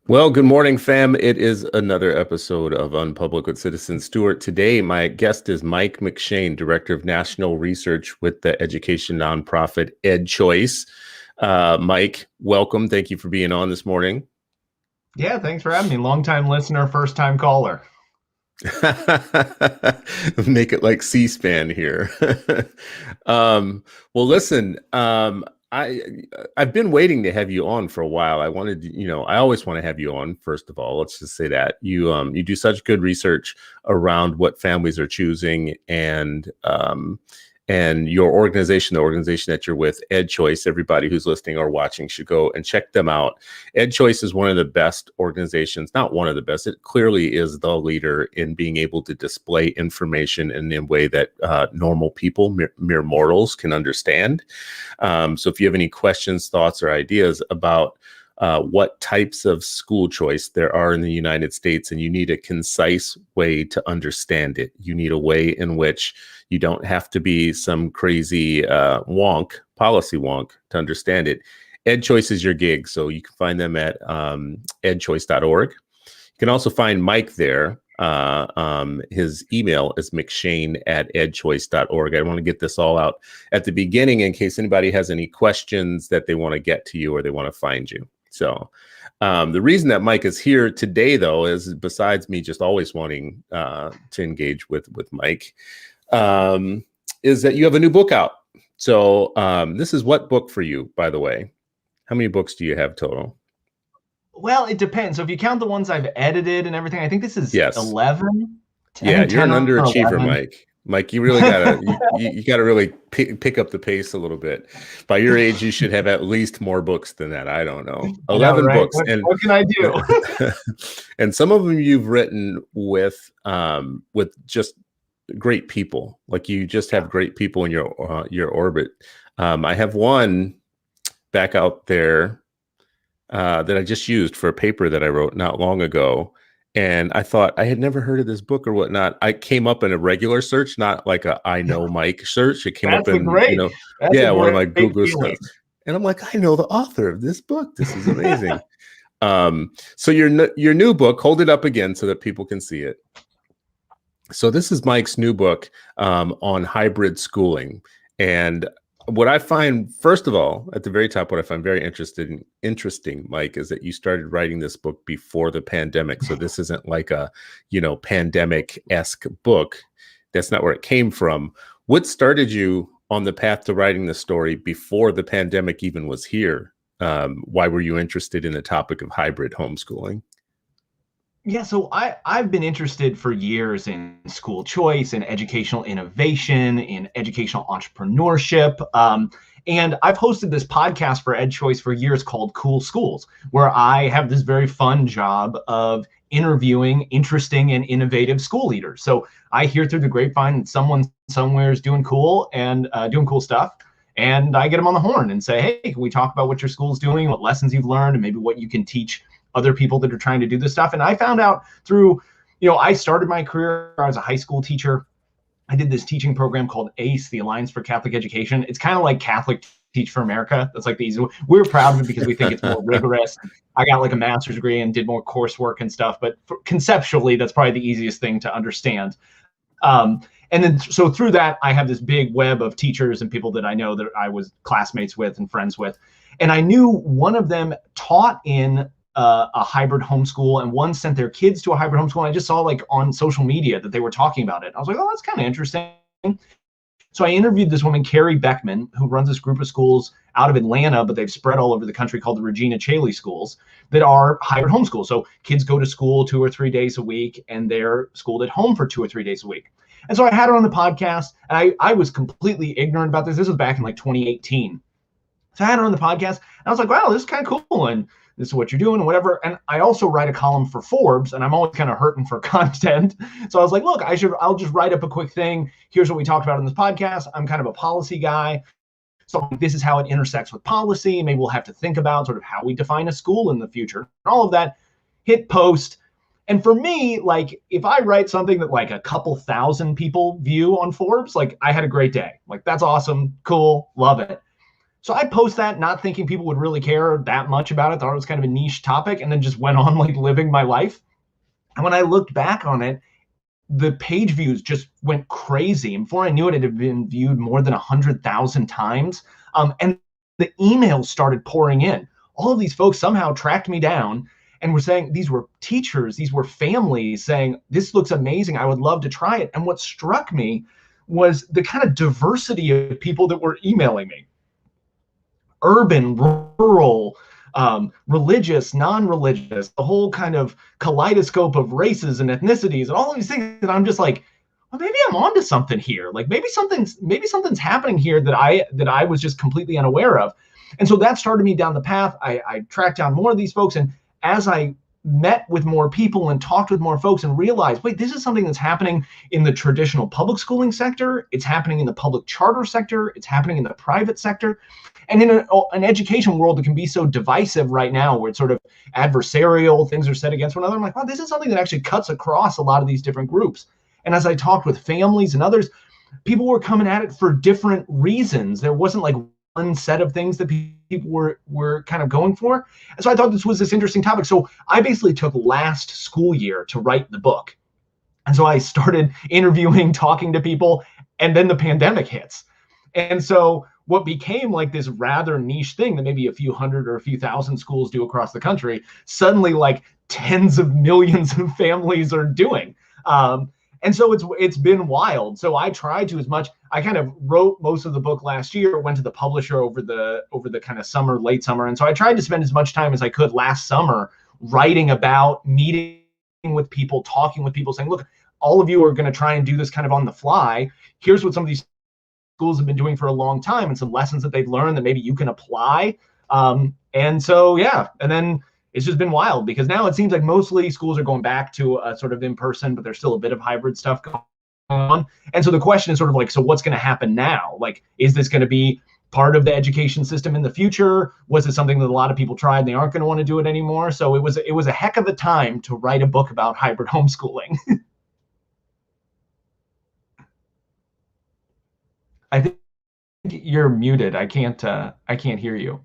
Well, good morning, fam. It is another episode of Unpublic with Citizen Stewart. Today, my guest is Mike McShane, Director of National Research with the education nonprofit EdChoice. Mike, welcome. Thank you for being on this morning. Yeah, thanks for having me. Long-time listener, first-time caller. Make it like C-SPAN here. Well, listen, I've been waiting to have you on for a while. I wanted to, I always want to have you on. First of all, let's just say that you do such good research around what families are choosing, and your organization, the organization that you're with, EdChoice. Everybody who's listening or watching should go and check them out. EdChoice is one of the best organizations, not one of the best. It clearly is the leader in being able to display information in a way that normal people, mere mortals, can understand. So if you have any questions, thoughts, or ideas about what types of school choice there are in the United States, and you need a concise way to understand it. You need a way in which you don't have to be some crazy policy wonk to understand it. EdChoice is your gig, so you can find them at edchoice.org. You can also find Mike there. His email is mcshane@edchoice.org. I want to get this all out at the beginning in case anybody has any questions that they want to get to you or they want to find you. So the reason that Mike is here today, though, is besides me just always wanting to engage with Mike, is that you have a new book out. So this is what book for you, by the way? How many books do you have total? Well, it depends. So if you count the ones I've edited and everything, I think this is 11. Yeah, you're an underachiever, Mike. Mike, you really gotta you gotta really pick up the pace a little bit. By your age, you should have at least more books than that. I don't know, 11 books. What can I do? And some of them you've written with just great people. Like you just have great people in your orbit. I have one back out there that I just used for a paper that I wrote not long ago. And I thought I had never heard of this book or whatnot. I came up in a regular search, not like a I know Mike search. It came up in, one of my Google stuff. And I'm like, I know the author of this book. This is amazing. So your new book, hold it up again so that people can see it. So this is Mike's new book on hybrid schooling. And what I find, first of all, at the very top, what I find very interesting, Mike, is that you started writing this book before the pandemic. So this isn't like a, pandemic-esque book. That's not where it came from. What started you on the path to writing the story before the pandemic even was here? Why were you interested in the topic of hybrid homeschooling? Yeah, so I've been interested for years in school choice, in educational innovation, in educational entrepreneurship. And I've hosted this podcast for EdChoice for years called Cool Schools, where I have this very fun job of interviewing interesting and innovative school leaders. So I hear through the grapevine that someone somewhere is doing cool and doing cool stuff. And I get them on the horn and say, hey, can we talk about what your school's doing, what lessons you've learned, and maybe what you can teach other people that are trying to do this stuff. And I found out through, I started my career as a high school teacher. I did this teaching program called ACE, the Alliance for Catholic Education. It's kind of like Catholic Teach for America. That's like the easy one. We're proud of it because we think it's more rigorous. I got like a master's degree and did more coursework and stuff, but conceptually, that's probably the easiest thing to understand. And then, so through that, I have this big web of teachers and people that I know that I was classmates with and friends with. And I knew one of them taught in a hybrid homeschool, and one sent their kids to a hybrid homeschool. And I just saw like on social media that they were talking about it. I was like, oh, that's kind of interesting. So I interviewed this woman, Carrie Beckman, who runs this group of schools out of Atlanta, but they've spread all over the country, called the Regina Chaley schools, that are hybrid homeschool. So kids go to school 2 or 3 days a week, and they're schooled at home for 2 or 3 days a week. And so I had her on the podcast, and I was completely ignorant about this. This was back in like 2018. So I had her on the podcast, and I was like, wow, this is kind of cool. And this is what you're doing, whatever. And I also write a column for Forbes, and I'm always kind of hurting for content. So I was like, look, I'll just write up a quick thing. Here's what we talked about in this podcast. I'm kind of a policy guy. So this is how it intersects with policy. Maybe we'll have to think about sort of how we define a school in the future and all of that. Hit post. And for me, like, if I write something that like a couple thousand people view on Forbes, like, I had a great day. Like, that's awesome. Cool. Love it. So I post that not thinking people would really care that much about it. Thought it was kind of a niche topic, and then just went on like living my life. And when I looked back on it, the page views just went crazy. And before I knew it, it had been viewed more than 100,000 times. And the emails started pouring in. All of these folks somehow tracked me down and were saying, these were teachers, these were families saying, this looks amazing, I would love to try it. And what struck me was the kind of diversity of people that were emailing me. Urban, rural, religious, non-religious, the whole kind of kaleidoscope of races and ethnicities and all of these things that I'm just like, well, maybe I'm onto something here. Like maybe something's happening here that I was just completely unaware of. And so that started me down the path. I tracked down more of these folks. And as I met with more people and talked with more folks and realized, wait, this is something that's happening in the traditional public schooling sector. It's happening in the public charter sector. It's happening in the private sector. And in an education world that can be so divisive right now, where it's sort of adversarial, things are set against one another, I'm like, wow, this is something that actually cuts across a lot of these different groups. And as I talked with families and others, people were coming at it for different reasons. There wasn't like one set of things that people were kind of going for. And so I thought this was this interesting topic. So I basically took last school year to write the book. And so I started interviewing, talking to people, and then the pandemic hits. And so what became like this rather niche thing that maybe a few hundred or a few thousand schools do across the country, suddenly like tens of millions of families are doing. And so it's been wild. So I tried to, as much, I kind of wrote most of the book last year, went to the publisher over the kind of summer, late summer. And so I tried to spend as much time as I could last summer writing about, meeting with people, talking with people, saying, look, all of you are going to try and do this kind of on the fly. Here's what some of these schools have been doing for a long time and some lessons that they've learned that maybe you can apply. And so, yeah, and then it's just been wild because now it seems like mostly schools are going back to a sort of in-person, but there's still a bit of hybrid stuff going on. And so the question is sort of like, so what's going to happen now? Like, is this going to be part of the education system in the future? Was it something that a lot of people tried and they aren't going to want to do it anymore? So it was a heck of a time to write a book about hybrid homeschooling. I think you're muted. I can't hear you.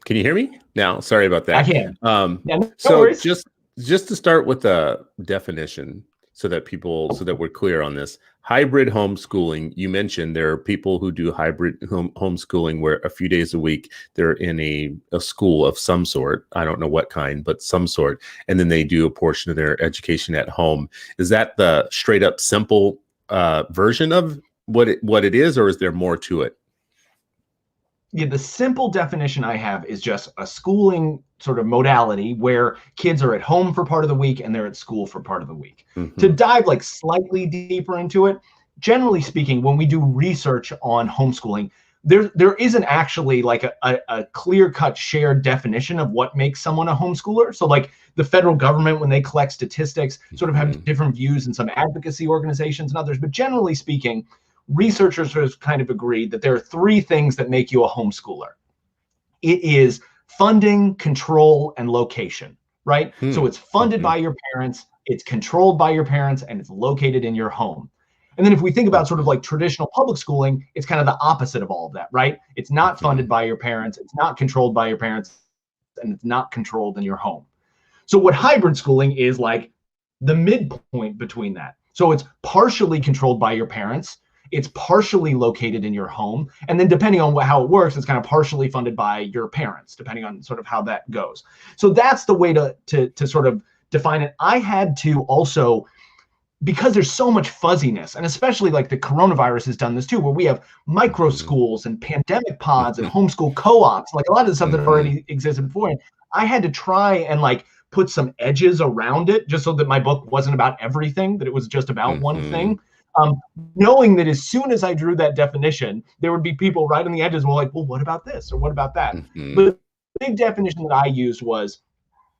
Can you hear me now? Sorry about that. I can. Yeah, no worries. just to start with the definition so that we're clear on this. Hybrid homeschooling, you mentioned there are people who do hybrid homeschooling where a few days a week they're in a school of some sort. I don't know what kind, but some sort. And then they do a portion of their education at home. Is that the straight up simple version of what it is, or is there more to it? Yeah, the simple definition I have is just a schooling sort of modality where kids are at home for part of the week and they're at school for part of the week. Mm-hmm. To dive like slightly deeper into it, generally speaking, when we do research on homeschooling, there isn't actually like a clear-cut shared definition of what makes someone a homeschooler. So like the federal government, when they collect statistics, sort of have different views in some advocacy organizations and others. But generally speaking, researchers have kind of agreed that there are three things that make you a homeschooler. It is funding, control, and location, right? So it's funded by your parents, it's controlled by your parents, and it's located in your home. And then if we think about sort of like traditional public schooling, it's kind of the opposite of all of that, right? It's not funded by your parents, it's not controlled by your parents, and it's not controlled in your home. So what hybrid schooling is like the midpoint between that. So it's partially controlled by your parents, it's partially located in your home, and then depending on how it works, it's kind of partially funded by your parents, depending on sort of how that goes. So that's the way to sort of define it. I had to also, because there's so much fuzziness, and especially like the coronavirus has done this too, where we have micro schools and pandemic pods and homeschool co-ops, like a lot of the stuff that already existed before. And I had to try and like put some edges around it just so that my book wasn't about everything, that it was just about one thing. Knowing that as soon as I drew that definition, there would be people right on the edges who were like, well, what about this? Or what about that? But the big definition that I used was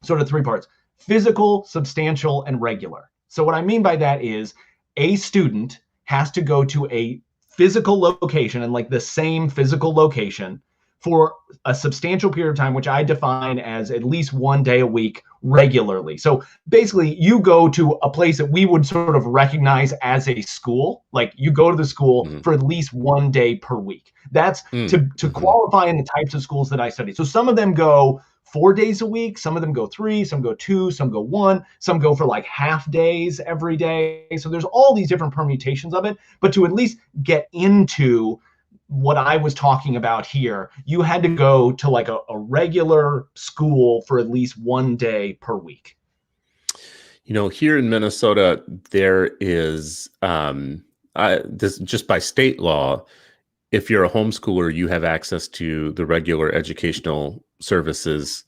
sort of three parts: physical, substantial, and regular. So what I mean by that is a student has to go to a physical location and like the same physical location for a substantial period of time, which I define as at least 1 day a week regularly. So basically, you go to a place that we would sort of recognize as a school. Like you go to the school for at least 1 day per week. That's to qualify in the types of schools that I study. So some of them go 4 days a week, some of them go 3, some go 2, some go 1, some go for like half days every day. So there's all these different permutations of it. But to at least get into what I was talking about here, you had to go to like a regular school for at least 1 day per week. Here in Minnesota, there is this just by state law. If you're a homeschooler, you have access to the regular educational services,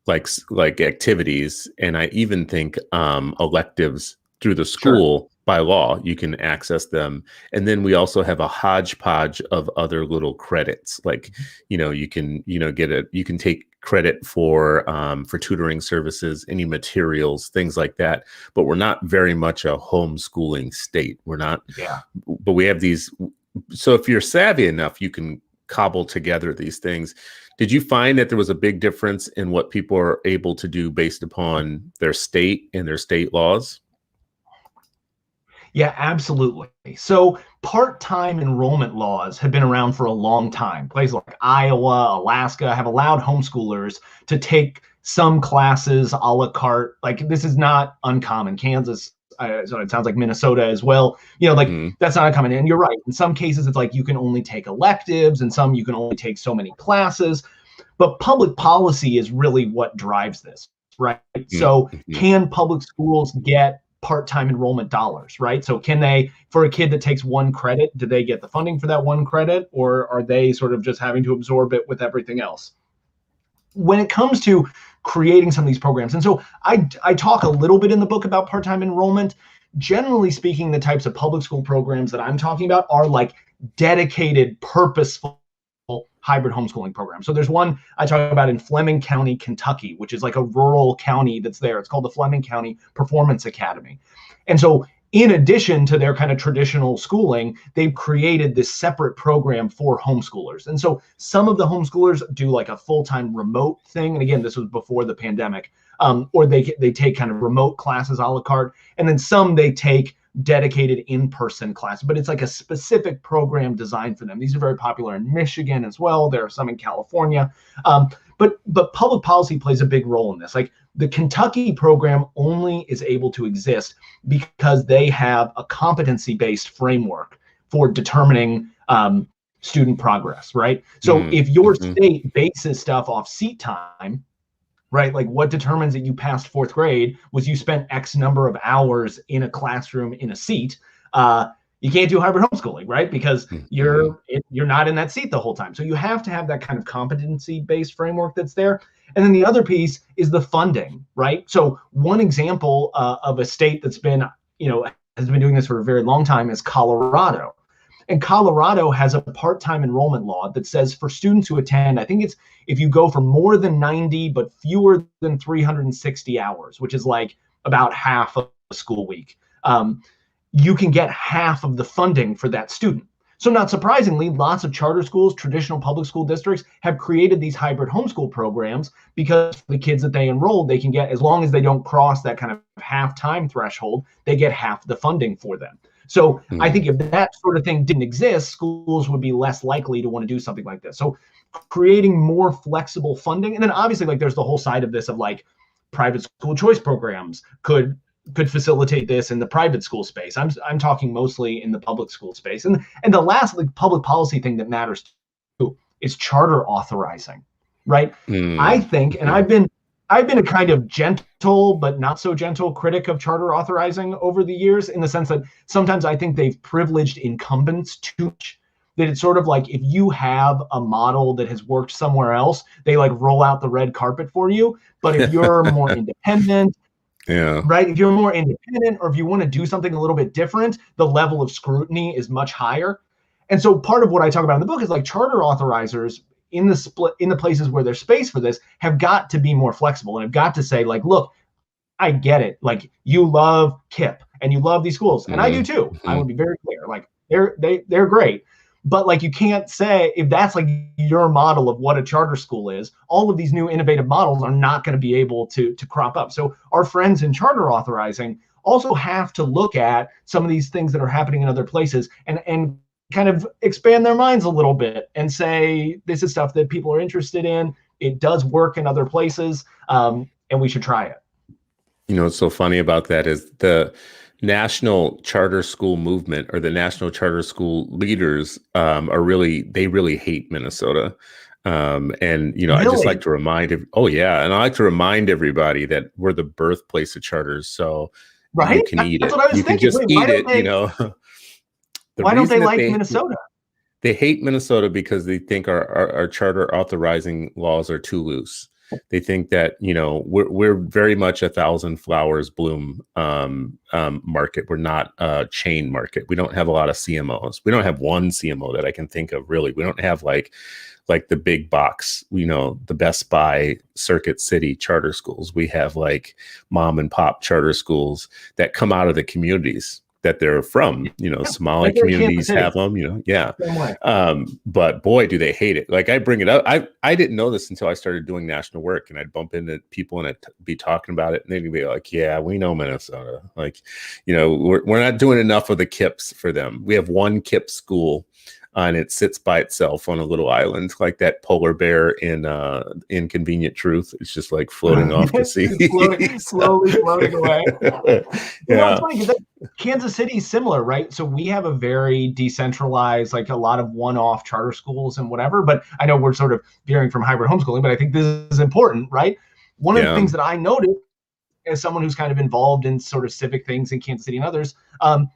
like activities, and I even think electives through the school. Sure. By law, you can access them. And then we also have a hodgepodge of other little credits. Like, you can, you can take credit for tutoring services, any materials, things like that. But we're not very much a homeschooling state. We're not, but we have these. So if you're savvy enough, you can cobble together these things. Did you find that there was a big difference in what people are able to do based upon their state and their state laws? Yeah, absolutely. So part-time enrollment laws have been around for a long time. Places like Iowa, Alaska have allowed homeschoolers to take some classes a la carte. Like this is not uncommon. Kansas, so it sounds like Minnesota as well. That's not uncommon. And you're right. In some cases, it's like you can only take electives, and some you can only take so many classes. But public policy is really what drives this, right? So can public schools get part-time enrollment dollars, right? So can they, for a kid that takes 1 credit, do they get the funding for that 1 credit, or are they sort of just having to absorb it with everything else? When it comes to creating some of these programs, and so I talk a little bit in the book about part-time enrollment. Generally speaking, the types of public school programs that I'm talking about are like dedicated, purposeful hybrid homeschooling program. So there's one I talk about in Fleming County, Kentucky, which is like a rural county that's there. It's called the Fleming County Performance Academy. And so in addition to their kind of traditional schooling, they've created this separate program for homeschoolers. And so some of the homeschoolers do like a full-time remote thing. And again, this was before the pandemic, or they take kind of remote classes a la carte. And then some they take dedicated in-person class, but it's like a specific program designed for them. These are very popular in Michigan as well. There are some in California. But public policy plays a big role in this. Like the Kentucky program only is able to exist because they have a competency-based framework for determining student progress, right? So if your state bases stuff off seat time, right? Like what determines that you passed 4th grade was you spent X number of hours in a classroom in a seat. You can't do hybrid homeschooling, right? Because you're not in that seat the whole time. So you have to have that kind of competency-based framework that's there. And then the other piece is the funding, right? So one example of a state that's been, has been doing this for a very long time is Colorado. And Colorado has a part-time enrollment law that says for students who attend, I think it's if you go for more than 90 but fewer than 360 hours, which is like about half of a school week, you can get half of the funding for that student. So not surprisingly, lots of charter schools, traditional public school districts have created these hybrid homeschool programs because for the kids that they enroll, they can get, as long as they don't cross that kind of half-time threshold, they get half the funding for them. So I think if that sort of thing didn't exist, schools would be less likely to want to do something like this. So creating more flexible funding, and then obviously like there's the whole side of this of like private school choice programs could facilitate this in the private school space. I'm talking mostly in the public school space. And the last like public policy thing that matters too is charter authorizing, right? I think, and I've been a kind of gentle but not so gentle critic of charter authorizing over the years, in the sense that sometimes I think they've privileged incumbents too much. That it's sort of like if you have a model that has worked somewhere else, they like roll out the red carpet for you. But if you're more independent, right? If you're more independent, or if you want to do something a little bit different, the level of scrutiny is much higher. And so part of what I talk about in the book is like charter authorizers in the places where there's space for this have got to be more flexible and have got to say like, look, I get it. Like you love KIPP and you love these schools, and I do too. I would be very clear. Like they're great, But like, you can't say, if that's like your model of what a charter school is, all of these new innovative models are not going to be able to crop up. So our friends in charter authorizing also have to look at some of these things that are happening in other places and kind of expand their minds a little bit and say, this is stuff that people are interested in. It does work in other places, and we should try it. You know, what's so funny about that is the national charter school movement, or the national charter school leaders, they really hate Minnesota. And, you know, I just like to remind, and I like to remind everybody that we're the birthplace of charters. So you can eat That's it. what I was You can thinking. just eat it, you know. Why don't they like Minnesota? They hate Minnesota because they think our charter authorizing laws are too loose. They think that, you know, we're very much a thousand flowers bloom market. We're not a chain market. We don't have a lot of CMOs. We don't have one CMO that I can think of, really. We don't have like the big box, you know, the Best Buy Circuit City charter schools. We have like mom and pop charter schools that come out of the communities that they're from, you know, Somali communities have them, you know, but boy, do they hate it. Like, I bring it up. I didn't know this until I started doing national work, and I'd bump into people and I'd be talking about it, and they'd be like, yeah, we know Minnesota. Like, you know, we're not doing enough of the KIPS for them. We have one KIPS school, and it sits by itself on a little island, like that polar bear in Inconvenient Truth. It's just like floating off to sea, slowly floating away. You know, it's funny because Kansas City is similar, right? So we have a very decentralized, like a lot of one-off charter schools and whatever. But I know we're sort of veering from hybrid homeschooling, but I think this is important, right? One of the things that I noticed as someone who's kind of involved in sort of civic things in Kansas City and others,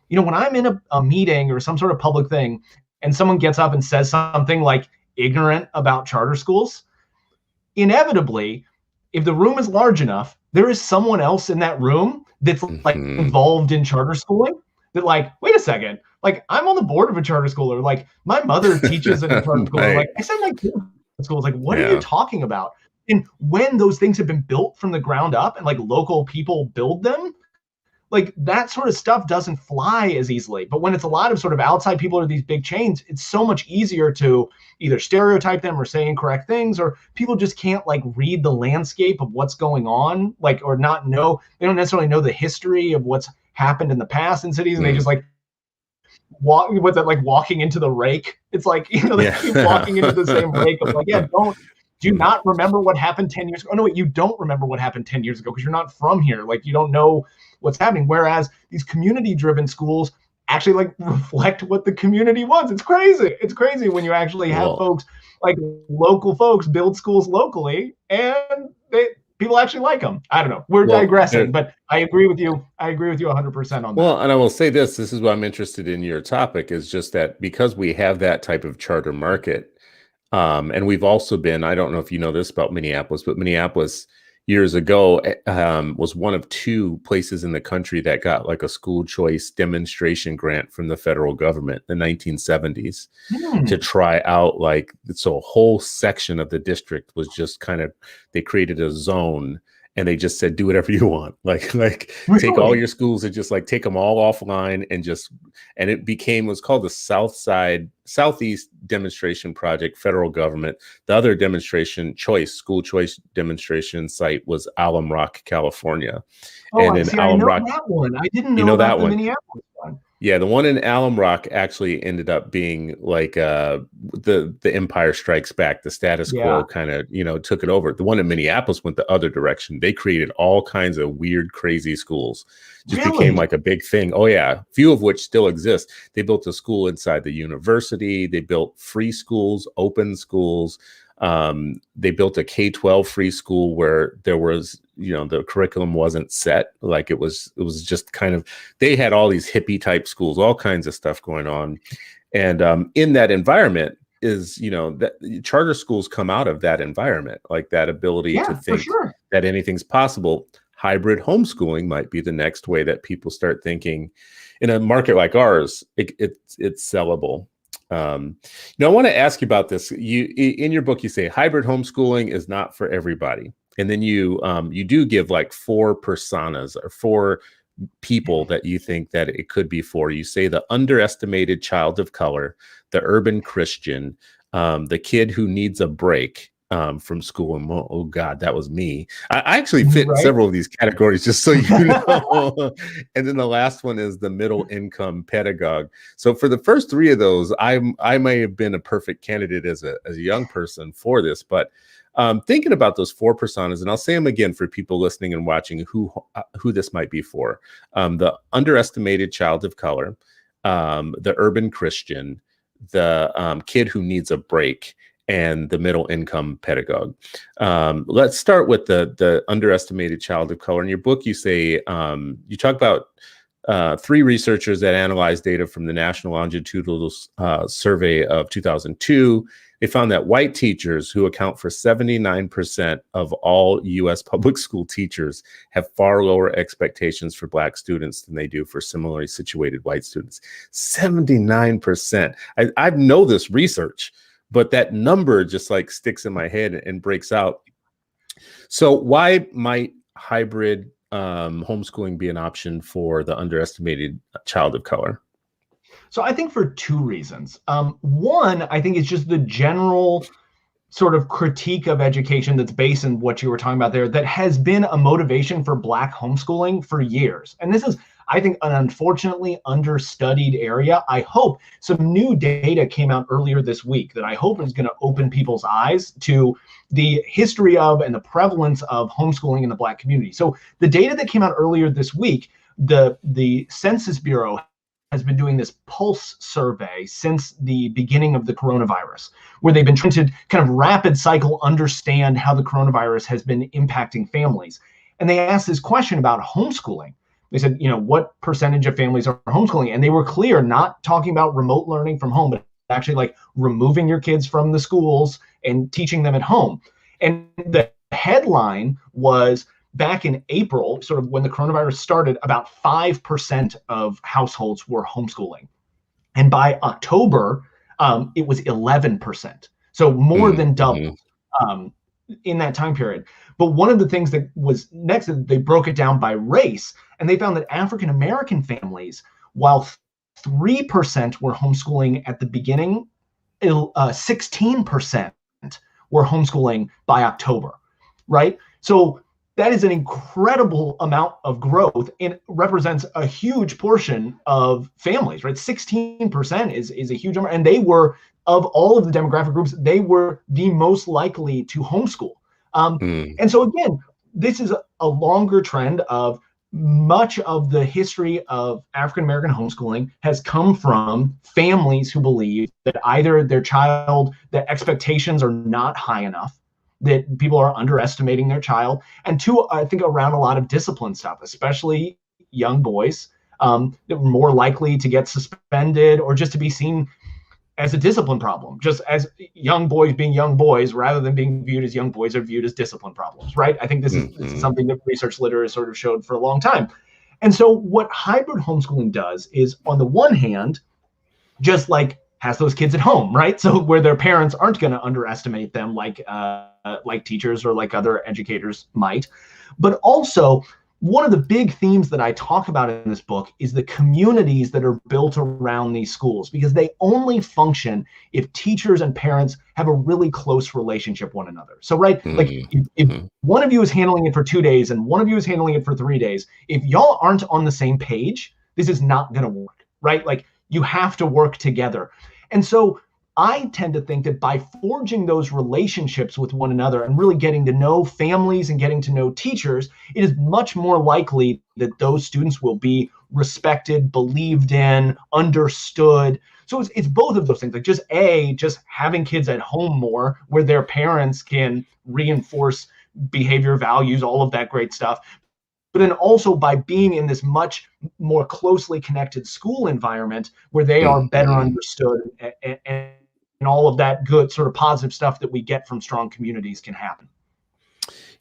you know, when I'm in a meeting or some sort of public thing, and someone gets up and says something like ignorant about charter schools, inevitably, if the room is large enough, there is someone else in that room that's like involved in charter schooling that, like, wait a second, like, I'm on the board of a charter school, or like my mother teaches in a charter school. Like, I send my kids to schools. Like, what are you talking about? And when those things have been built from the ground up and like local people build them, like, that sort of stuff doesn't fly as easily. But when it's a lot of sort of outside people or these big chains, it's so much easier to either stereotype them or say incorrect things, or people just can't like read the landscape of what's going on, like, or not know, they don't necessarily know the history of what's happened in the past in cities. And they just like walk with it, like walking into the rake. It's like, you know, they keep walking into the same rake of like, do you not remember what happened 10 years ago? Oh, no, wait, you don't remember what happened 10 years ago because you're not from here. Like, you don't know what's happening. Whereas these community-driven schools actually like reflect what the community wants. It's crazy. It's crazy when you actually have folks, like local folks, build schools locally, and people actually like them. I don't know. We're digressing, but I agree with you. I agree with you 100% on that. Well, and I will say this is why I'm interested in your topic, is just that because we have that type of charter market, and we've also been, I don't know if you know this about Minneapolis, but Minneapolis years ago was one of two places in the country that got like a school choice demonstration grant from the federal government in the 1970s to try out, like, so a whole section of the district was just kind of, they created a zone and they just said, do whatever you want. Like take all your schools and just like take them all offline and it became what's called the Southeast Demonstration Project, federal government. The other school choice demonstration site was Alum Rock, California. And in Alum Rock, that one. I didn't know about the Minneapolis one. Yeah, the one in Alum Rock actually ended up being like the Empire Strikes Back, the status quo kind of, you know, took it over. The one in Minneapolis went the other direction. They created all kinds of weird, crazy schools. Just became like a big thing. Oh yeah, few of which still exist. They built a school inside the university. They built free schools, open schools. They built a K-12 free school where there was, you know, the curriculum wasn't set. Like it was just kind of, they had all these hippie type schools, all kinds of stuff going on. And in that environment is, you know, that charter schools come out of that environment, like that ability to think that anything's possible. Hybrid homeschooling might be the next way that people start thinking. In a market like ours, it's sellable. Now I want to ask you about this. In your book, you say hybrid homeschooling is not for everybody. And then you do give like 4 personas or 4 people that you think that it could be for. You say the underestimated child of color, the urban Christian, the kid who needs a break from school. And oh God, that was me. I actually fit in several of these categories, just so you know. And then the last one is the middle income pedagogue. So for the first three of those, I may have been a perfect candidate as a young person for this, but thinking about those four personas, and I'll say them again for people listening and watching who this might be for: the underestimated child of color, the urban Christian, the kid who needs a break, and the middle income pedagogue. Let's start with the underestimated child of color. In your book, you say you talk about three researchers that analyzed data from the National Longitudinal Survey of 2002. They found that white teachers, who account for 79% of all U.S. public school teachers, have far lower expectations for Black students than they do for similarly situated white students. 79%. I know this research, but that number just like sticks in my head and breaks out. So why might hybrid homeschooling be an option for the underestimated child of color? So I think for two reasons. One, I think it's just the general sort of critique of education that's based in what you were talking about there, that has been a motivation for Black homeschooling for years. And this is, I think, an unfortunately understudied area. I hope some new data came out earlier this week that I hope is going to open people's eyes to the history of and the prevalence of homeschooling in the Black community. So the data that came out earlier this week, the Census Bureau has been doing this pulse survey since the beginning of the coronavirus, where they've been trying to kind of rapid cycle understand how the coronavirus has been impacting families. And they asked this question about homeschooling. They said, what percentage of families are homeschooling? And they were clear, not talking about remote learning from home, but actually like removing your kids from the schools and teaching them at home. And the headline was, back in April, sort of when the coronavirus started, about 5% of households were homeschooling. And by October, it was 11%. So more than double in that time period. But one of the things that was next, they broke it down by race, and they found that African-American families, while 3% were homeschooling at the beginning, 16% were homeschooling by October, right? So that is an incredible amount of growth and represents a huge portion of families, right? 16% is a huge number. And they were, of all of the demographic groups, they were the most likely to homeschool. And so again, this is a longer trend of much of the history of African-American homeschooling has come from families who believe that either their child, the expectations are not high enough, that people are underestimating their child, and two, I think around a lot of discipline stuff, especially young boys, that were more likely to get suspended or just to be seen as a discipline problem, just as young boys being young boys rather than being viewed as young boys are viewed as discipline problems, right? I think this is something that research literature has sort of showed for a long time. And so what hybrid homeschooling does is, on the one hand, just like has those kids at home, right? So where their parents aren't going to underestimate them like teachers or like other educators might. But also, one of the big themes that I talk about in this book is the communities that are built around these schools, because they only function if teachers and parents have a really close relationship with one another. So, right, like if one of you is handling it for 2 days and one of you is handling it for 3 days, if y'all aren't on the same page, this is not going to work, right? Like, you have to work together. And so I tend to think that by forging those relationships with one another and really getting to know families and getting to know teachers, it is much more likely that those students will be respected, believed in, understood. So it's both of those things, like just having kids at home more where their parents can reinforce behavior, values, all of that great stuff. But then also by being in this much more closely connected school environment where they are better understood, and all of that good sort of positive stuff that we get from strong communities can happen.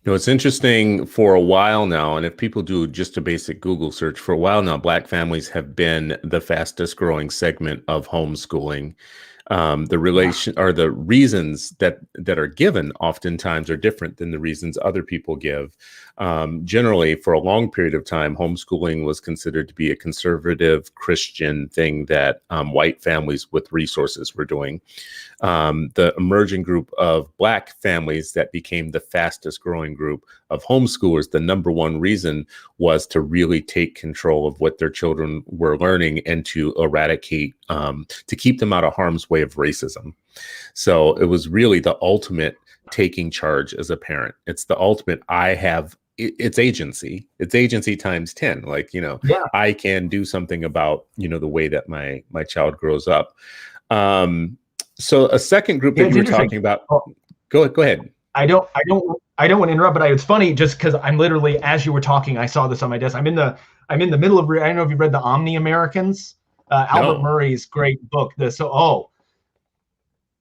It's interesting, for a while now, and if people do just a basic Google search, for a while now, Black families have been the fastest growing segment of homeschooling. The relation or the reasons that are given oftentimes are different than the reasons other people give. Generally, for a long period of time, homeschooling was considered to be a conservative Christian thing that white families with resources were doing. The emerging group of Black families that became the fastest growing group of homeschoolers, the number one reason was to really take control of what their children were learning and to eradicate, to keep them out of harm's way of racism. So it was really the ultimate taking charge as a parent. It's the ultimate, it's agency. It's agency times 10. Like, I can do something about, the way that my child grows up. So a second group that you were talking about, go ahead. I don't want to interrupt, but it's funny just because I'm literally, as you were talking, I saw this on my desk. I'm in the middle of, I don't know if you've read The Omni-Americans, Albert Murray's great book.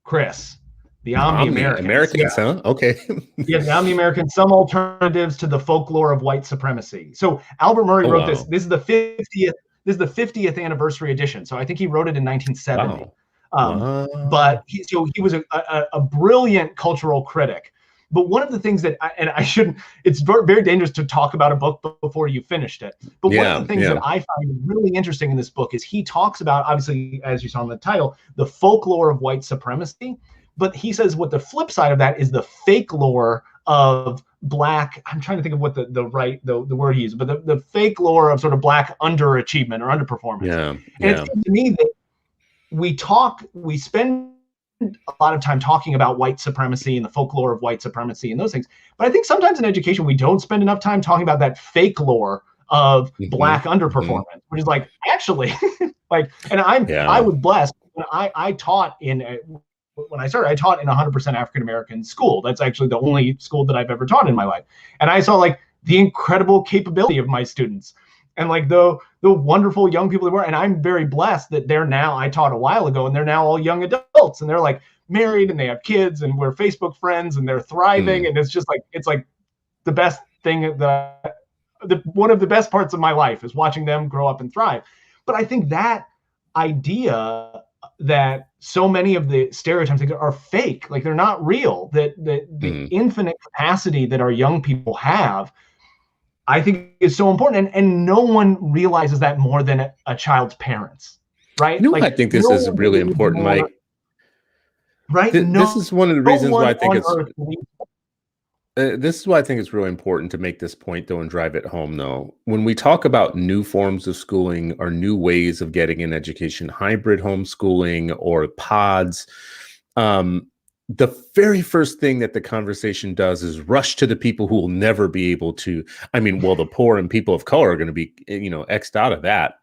Chris, The Omni-Americans. Huh? Okay. Yeah, The Omni-Americans, Some Alternatives to the Folklore of White Supremacy. So Albert Murray wrote this. This is the 50th anniversary edition. So I think he wrote it in 1970. Wow. But he was a brilliant cultural critic. But one of the things that it's very, very dangerous to talk about a book before you finished it. But one of the things that I find really interesting in this book is he talks about, obviously, as you saw in the title, the folklore of white supremacy. But he says what the flip side of that is the fake lore of Black, I'm trying to think of what the word he used, but the fake lore of sort of Black underachievement or underperformance. And it seems to me that we spend a lot of time talking about white supremacy and the folklore of white supremacy and those things. But I think sometimes in education, we don't spend enough time talking about that fake lore of Black underperformance, which is like, actually, and I was blessed when I taught when I started, I taught in a 100% African-American school. That's actually the only school that I've ever taught in my life. And I saw the incredible capability of my students and the wonderful young people they were. And I'm very blessed that I taught a while ago, and they're now all young adults, and they're married and they have kids, and we're Facebook friends, and they're thriving. And it's just it's the best thing one of the best parts of my life is watching them grow up and thrive. But I think that idea that so many of the stereotypes are fake, they're not real, that the infinite capacity that our young people have, I think is so important. And no one realizes that more than a child's parents, right? I think this is really important, Mike. Right? This is one of the reasons why I think this is why I think it's really important to make this point, though, and drive it home, though. When we talk about new forms of schooling or new ways of getting an education, hybrid homeschooling or pods, the very first thing that the conversation does is rush to the people who will never be able to. The poor and people of color are going to be, X'd out of that.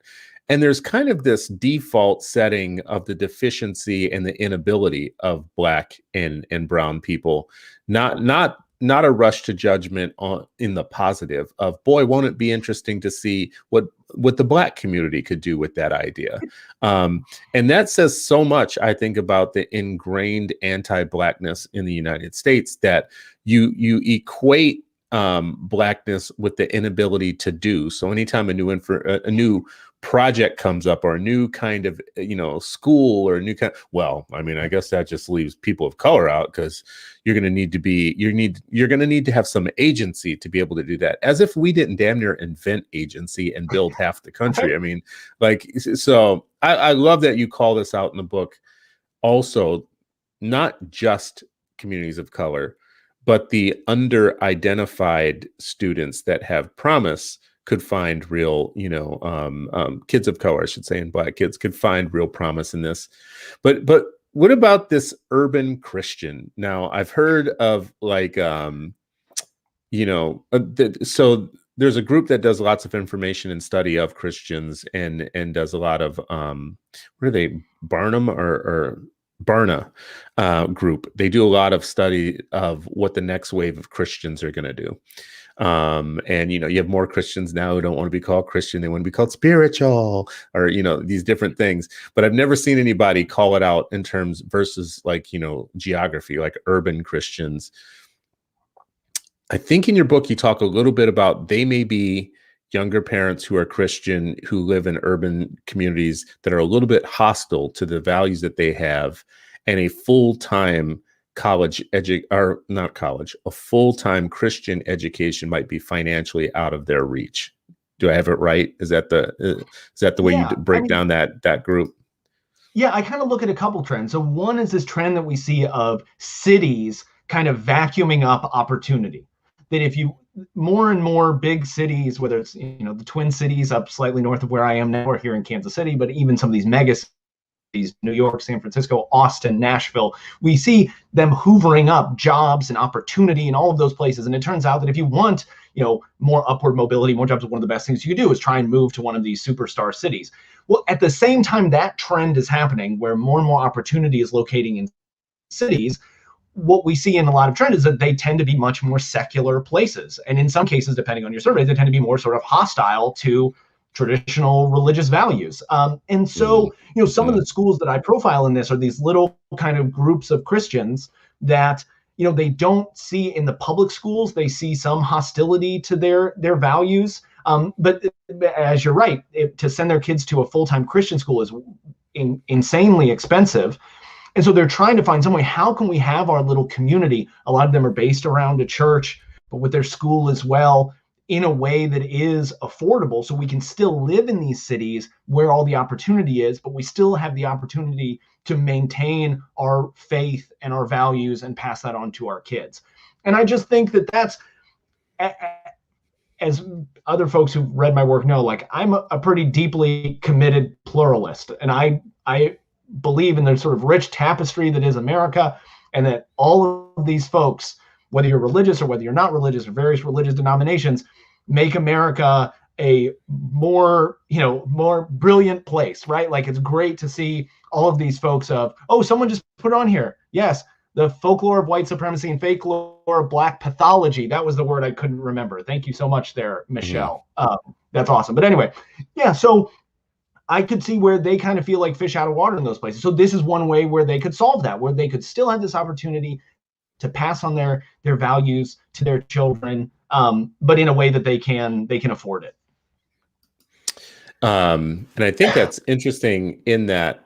And there's kind of this default setting of the deficiency and the inability of Black and brown people, not a rush to judgment in the positive of, boy, won't it be interesting to see what the Black community could do with that idea. And that says so much, I think, about the ingrained anti-Blackness in the United States, that you equate Blackness with the inability to do. So anytime a new project comes up, or a new kind of school, or a new kind, I guess that just leaves people of color out, because you're going to need to have some agency to be able to do that, as if we didn't damn near invent agency and build half the country. So I love that you call this out in the book. Also, not just communities of color, but the under-identified students that have promise could find real, kids of color, I should say, and Black kids could find real promise in this. But what about this urban Christian? Now, I've heard of so there's a group that does lots of information and study of Christians, and does a lot of what are they, Barnum or Barna group. They do a lot of study of what the next wave of Christians are going to do. And you have more Christians now who don't want to be called Christian. They want to be called spiritual, or, these different things. But I've never seen anybody call it out in terms versus geography, like urban Christians. I think in your book, you talk a little bit about they may be younger parents who are Christian, who live in urban communities that are a little bit hostile to the values that they have, and a full-time a full-time Christian education might be financially out of their reach. Do I have it right? Is that the way you break down that group? Yeah, I kind of look at a couple trends. So one is this trend that we see of cities kind of vacuuming up opportunity. That if you more and more big cities, whether it's the Twin Cities up slightly north of where I am now, or here in Kansas City, but even some of these mega cities, New York, San Francisco, Austin, Nashville, we see them hoovering up jobs and opportunity in all of those places. And it turns out that if you want more upward mobility, more jobs, one of the best things you can do is try and move to one of these superstar cities. Well, at the same time that trend is happening, where more and more opportunity is locating in cities, what we see in a lot of trends is that they tend to be much more secular places. And in some cases, depending on your survey, they tend to be more sort of hostile to traditional religious values. And so, some of the schools that I profile in this are these little kind of groups of Christians that, they don't see in the public schools. They see some hostility to their values. But as you're right, to send their kids to a full-time Christian school is insanely expensive. And so they're trying to find some way, how can we have our little community? A lot of them are based around a church, but with their school as well, in a way that is affordable, so we can still live in these cities where all the opportunity is, but we still have the opportunity to maintain our faith and our values and pass that on to our kids. And I just think that that's, as other folks who've read my work know, like, I'm a pretty deeply committed pluralist. And I believe in the sort of rich tapestry that is America, and that all of these folks, whether you're religious or whether you're not religious, or various religious denominations, make America a more brilliant place, right? Like, it's great to see all of these folks of, someone just put on here. Yes, the folklore of white supremacy and folklore of black pathology. That was the word I couldn't remember. Thank you so much there, Michelle. Mm-hmm. That's awesome. But anyway, yeah, so I could see where they kind of feel like fish out of water in those places. So this is one way where they could solve that, where they could still have this opportunity to pass on their values to their children, but in a way that they can afford it. And I think that's interesting in that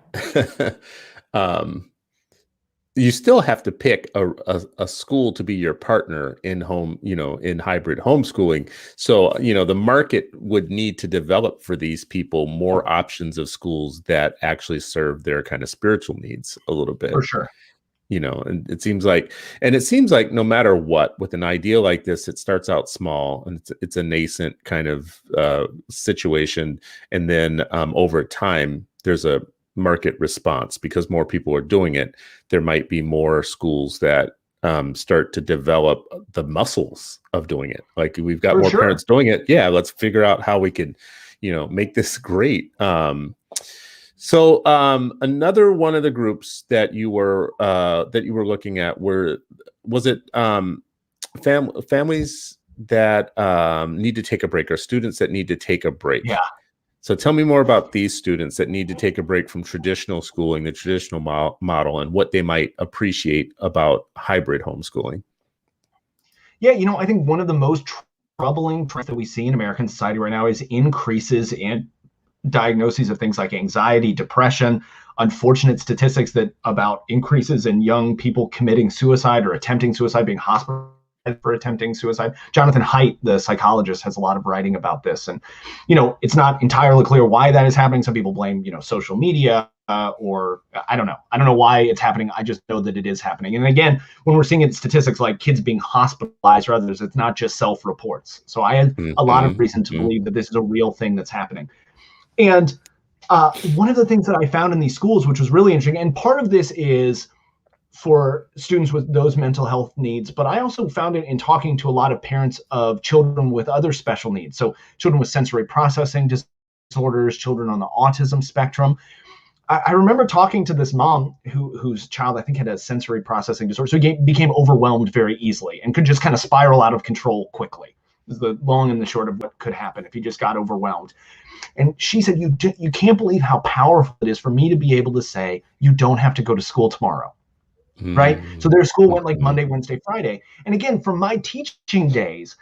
you still have to pick a school to be your partner in in hybrid homeschooling. So, the market would need to develop for these people more options of schools that actually serve their kind of spiritual needs a little bit. For sure. And it seems like no matter what, with an idea like this, it starts out small, and it's a nascent kind of situation. And then over time, there's a market response because more people are doing it. There might be more schools that start to develop the muscles of doing it. Like, we've got more parents doing it. Yeah, let's figure out how we can, make this great. So another one of the groups that you were looking at was it families that need to take a break, or students that need to take a break? Yeah. So tell me more about these students that need to take a break from traditional schooling, the traditional model, and what they might appreciate about hybrid homeschooling. Yeah, I think one of the most troubling trends that we see in American society right now is increases in diagnoses of things like anxiety, depression, unfortunate statistics about increases in young people committing suicide or attempting suicide, being hospitalized for attempting suicide. Jonathan Haidt, the psychologist, has a lot of writing about this. And, it's not entirely clear why that is happening. Some people blame, social media, or I don't know. I don't know why it's happening. I just know that it is happening. And again, when we're seeing it in statistics like kids being hospitalized or others, it's not just self-reports. So I had a lot of reason to believe that this is a real thing that's happening. And one of the things that I found in these schools, which was really interesting, and part of this is for students with those mental health needs, but I also found it in talking to a lot of parents of children with other special needs. So children with sensory processing disorders, children on the autism spectrum. I remember talking to this mom whose child, I think, had a sensory processing disorder. So he became overwhelmed very easily and could just kind of spiral out of control quickly. Is the long and the short of what could happen if he just got overwhelmed. And she said, you can't believe how powerful it is for me to be able to say, you don't have to go to school tomorrow. Right? So their school went like Monday, Wednesday, Friday. And again, from my teaching days,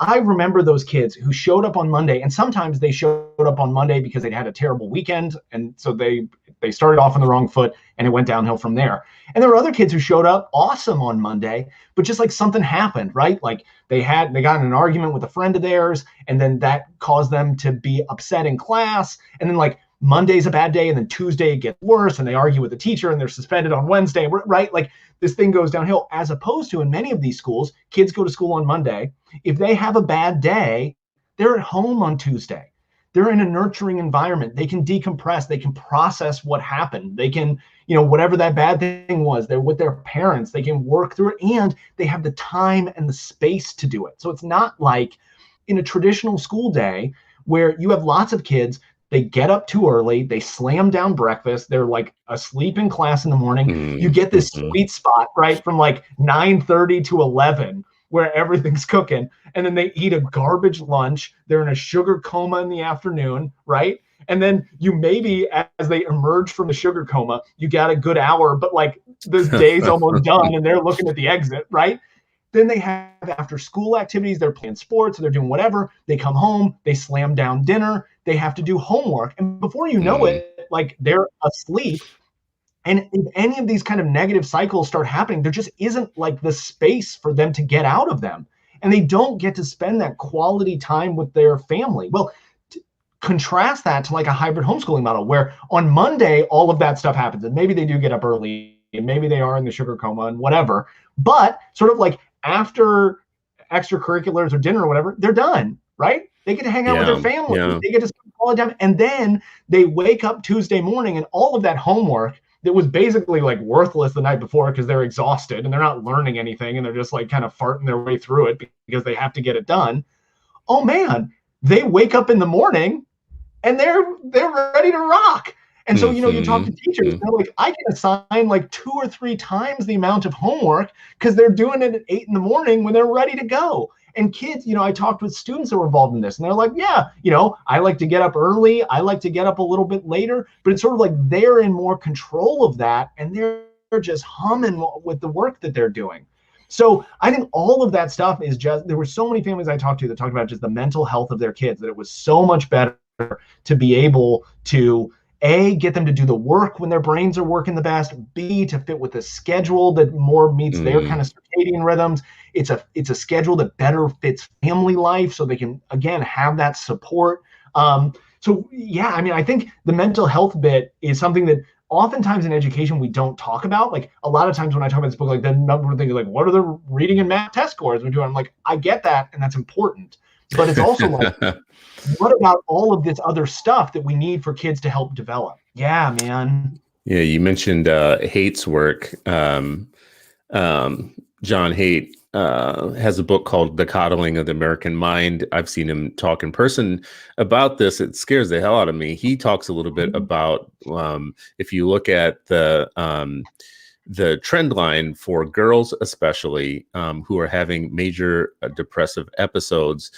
I remember those kids who showed up on Monday, and sometimes they showed up on Monday because they'd had a terrible weekend, and so they started off on the wrong foot, and it went downhill from there. And there were other kids who showed up awesome on Monday, but just like something happened, right? Like they got in an argument with a friend of theirs, and then that caused them to be upset in class, and then like Monday's a bad day, and then Tuesday it gets worse, and they argue with the teacher, and they're suspended on Wednesday, right? Like this thing goes downhill, as opposed to in many of these schools, kids go to school on Monday. If they have a bad day, they're at home on Tuesday. They're in a nurturing environment. They can decompress. They can process what happened. They can, whatever that bad thing was, they're with their parents. They can work through it, and they have the time and the space to do it. So it's not like in a traditional school day where you have lots of kids. They get up too early. They slam down breakfast. They're like asleep in class in the morning. You get this sweet spot, right, from like 9:30 to 11 where everything's cooking. And then they eat a garbage lunch. They're in a sugar coma in the afternoon, right? And then you maybe, as they emerge from the sugar coma, you got a good hour, but like this day's almost done and they're looking at the exit, right? Then they have after school activities, they're playing sports, they're doing whatever. They come home, they slam down dinner, they have to do homework. And before you know it, like they're asleep. And if any of these kind of negative cycles start happening, there just isn't like the space for them to get out of them. And they don't get to spend that quality time with their family. Well, contrast that to like a hybrid homeschooling model where on Monday, all of that stuff happens. And maybe they do get up early and maybe they are in the sugar coma and whatever. But sort of like after extracurriculars or dinner or whatever, they're done, right? They get to hang out with their family. They get to spend quality time. And then they wake up Tuesday morning and all of that homework that was basically like worthless the night before because they're exhausted and they're not learning anything and they're just like kind of farting their way through it because they have to get it done. Oh man, they wake up in the morning and they're ready to rock. And so, you talk to teachers, they're like, I can assign like 2 or 3 times the amount of homework because they're doing it at 8 in the morning when they're ready to go. And kids, I talked with students that were involved in this and they're like, yeah, I like to get up early. I like to get up a little bit later, but it's sort of like they're in more control of that and they're just humming with the work that they're doing. So I think all of that stuff is just, there were so many families I talked to that talked about just the mental health of their kids, that it was so much better to be able to A, get them to do the work when their brains are working the best, B, to fit with a schedule that more meets their kind of circadian rhythms. It's a schedule that better fits family life so they can, again, have that support. So yeah, I mean, I think the mental health bit is something that oftentimes in education we don't talk about. Like a lot of times when I talk about this book, like the number of things like, what are the reading and math test scores we're doing? I'm like, I get that, and that's important. But it's also like, what about all of this other stuff that we need for kids to help develop? Yeah, man. Yeah, you mentioned Haight's work. John Haight has a book called The Coddling of the American Mind. I've seen him talk in person about this. It scares the hell out of me. He talks a little bit about if you look at the trend line for girls, especially who are having major depressive episodes,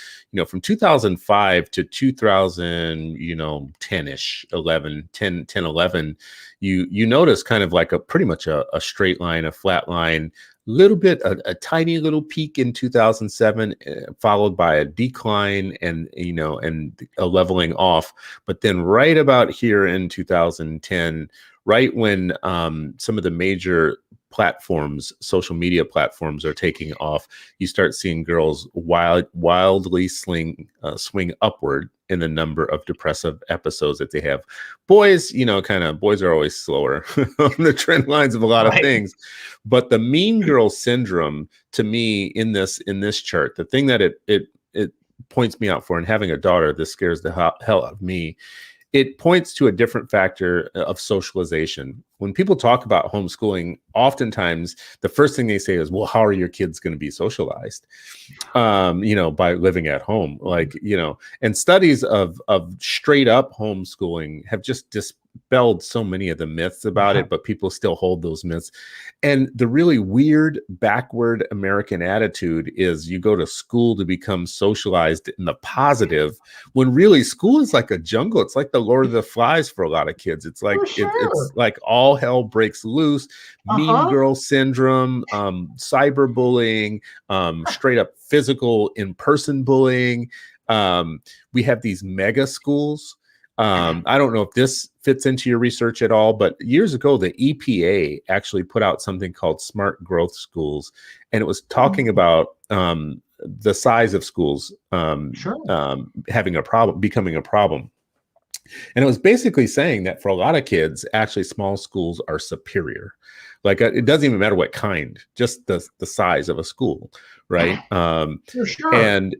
from 2005 to 2010-ish, 11, you notice kind of like pretty much a straight line, a flat line, little bit, a tiny little peak in 2007, followed by a decline and a leveling off. But then right about here in 2010, right when some of the major platforms, social media platforms, are taking off, you start seeing girls wildly swing upward in the number of depressive episodes that they have. Boys, boys are always slower on the trend lines of a lot of things. But the mean girl syndrome, to me, in this chart, the thing that it points me out for, and having a daughter, this scares the hell out of me. It points to a different factor of socialization. When people talk about homeschooling, oftentimes the first thing they say is, well, how are your kids going to be socialized? By living at home, and studies of straight up homeschooling have just dispelled so many of the myths about it, but people still hold those myths. And the really weird, backward American attitude is you go to school to become socialized in the positive, when really school is like a jungle. It's like the Lord of the Flies for a lot of kids. It's like it's like all hell breaks loose, mean girl syndrome, cyberbullying, straight up physical in-person bullying. We have these mega schools. I don't know if this fits into your research at all, but years ago, the EPA actually put out something called Smart Growth Schools, and it was talking about the size of schools having a problem, becoming a problem. And it was basically saying that for a lot of kids, actually small schools are superior. Like it doesn't even matter what kind, just the size of a school, right? And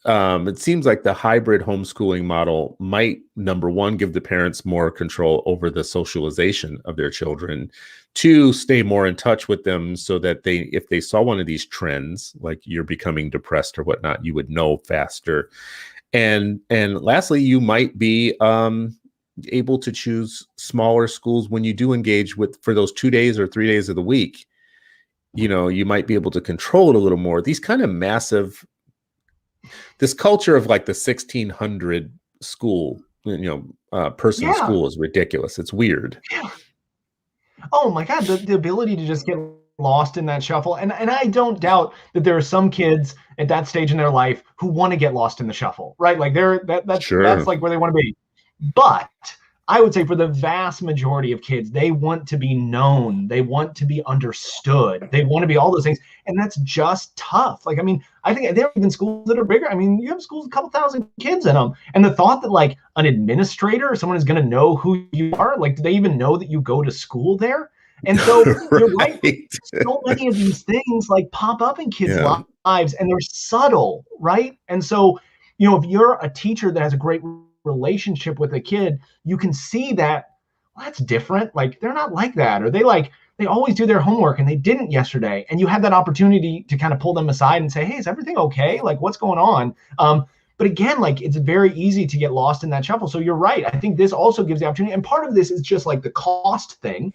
it seems like the hybrid homeschooling model might, number one, give the parents more control over the socialization of their children, two, stay more in touch with them so that if they saw one of these trends, like you're becoming depressed or whatnot, you would know faster. And lastly, you might be able to choose smaller schools when you do engage for those 2 days or 3 days of the week. You might be able to control it a little more. These kind of massive, this culture of like the 1600 school, person school is ridiculous. It's weird. Oh my God, the ability to just get lost in that shuffle. And I don't doubt that there are some kids at that stage in their life who want to get lost in the shuffle, right? Like that's like where they want to be. But I would say for the vast majority of kids, they want to be known. They want to be understood. They want to be all those things. And that's just tough. Like, I mean, I think there are even schools that are bigger. I mean, you have schools with a couple thousand kids in them. And the thought that like an administrator or someone is going to know who you are, like, do they even know that you go to school there? And so you're right. So many of these things like pop up in kids' lives and they're subtle, right? And so, if you're a teacher that has a great relationship with a kid, you can see that, well, that's different. Like they're not like that, or they always do their homework and they didn't yesterday. And you have that opportunity to kind of pull them aside and say, hey, is everything okay? Like what's going on? But again, like it's very easy to get lost in that shuffle. So you're right. I think this also gives the opportunity. And part of this is just like the cost thing.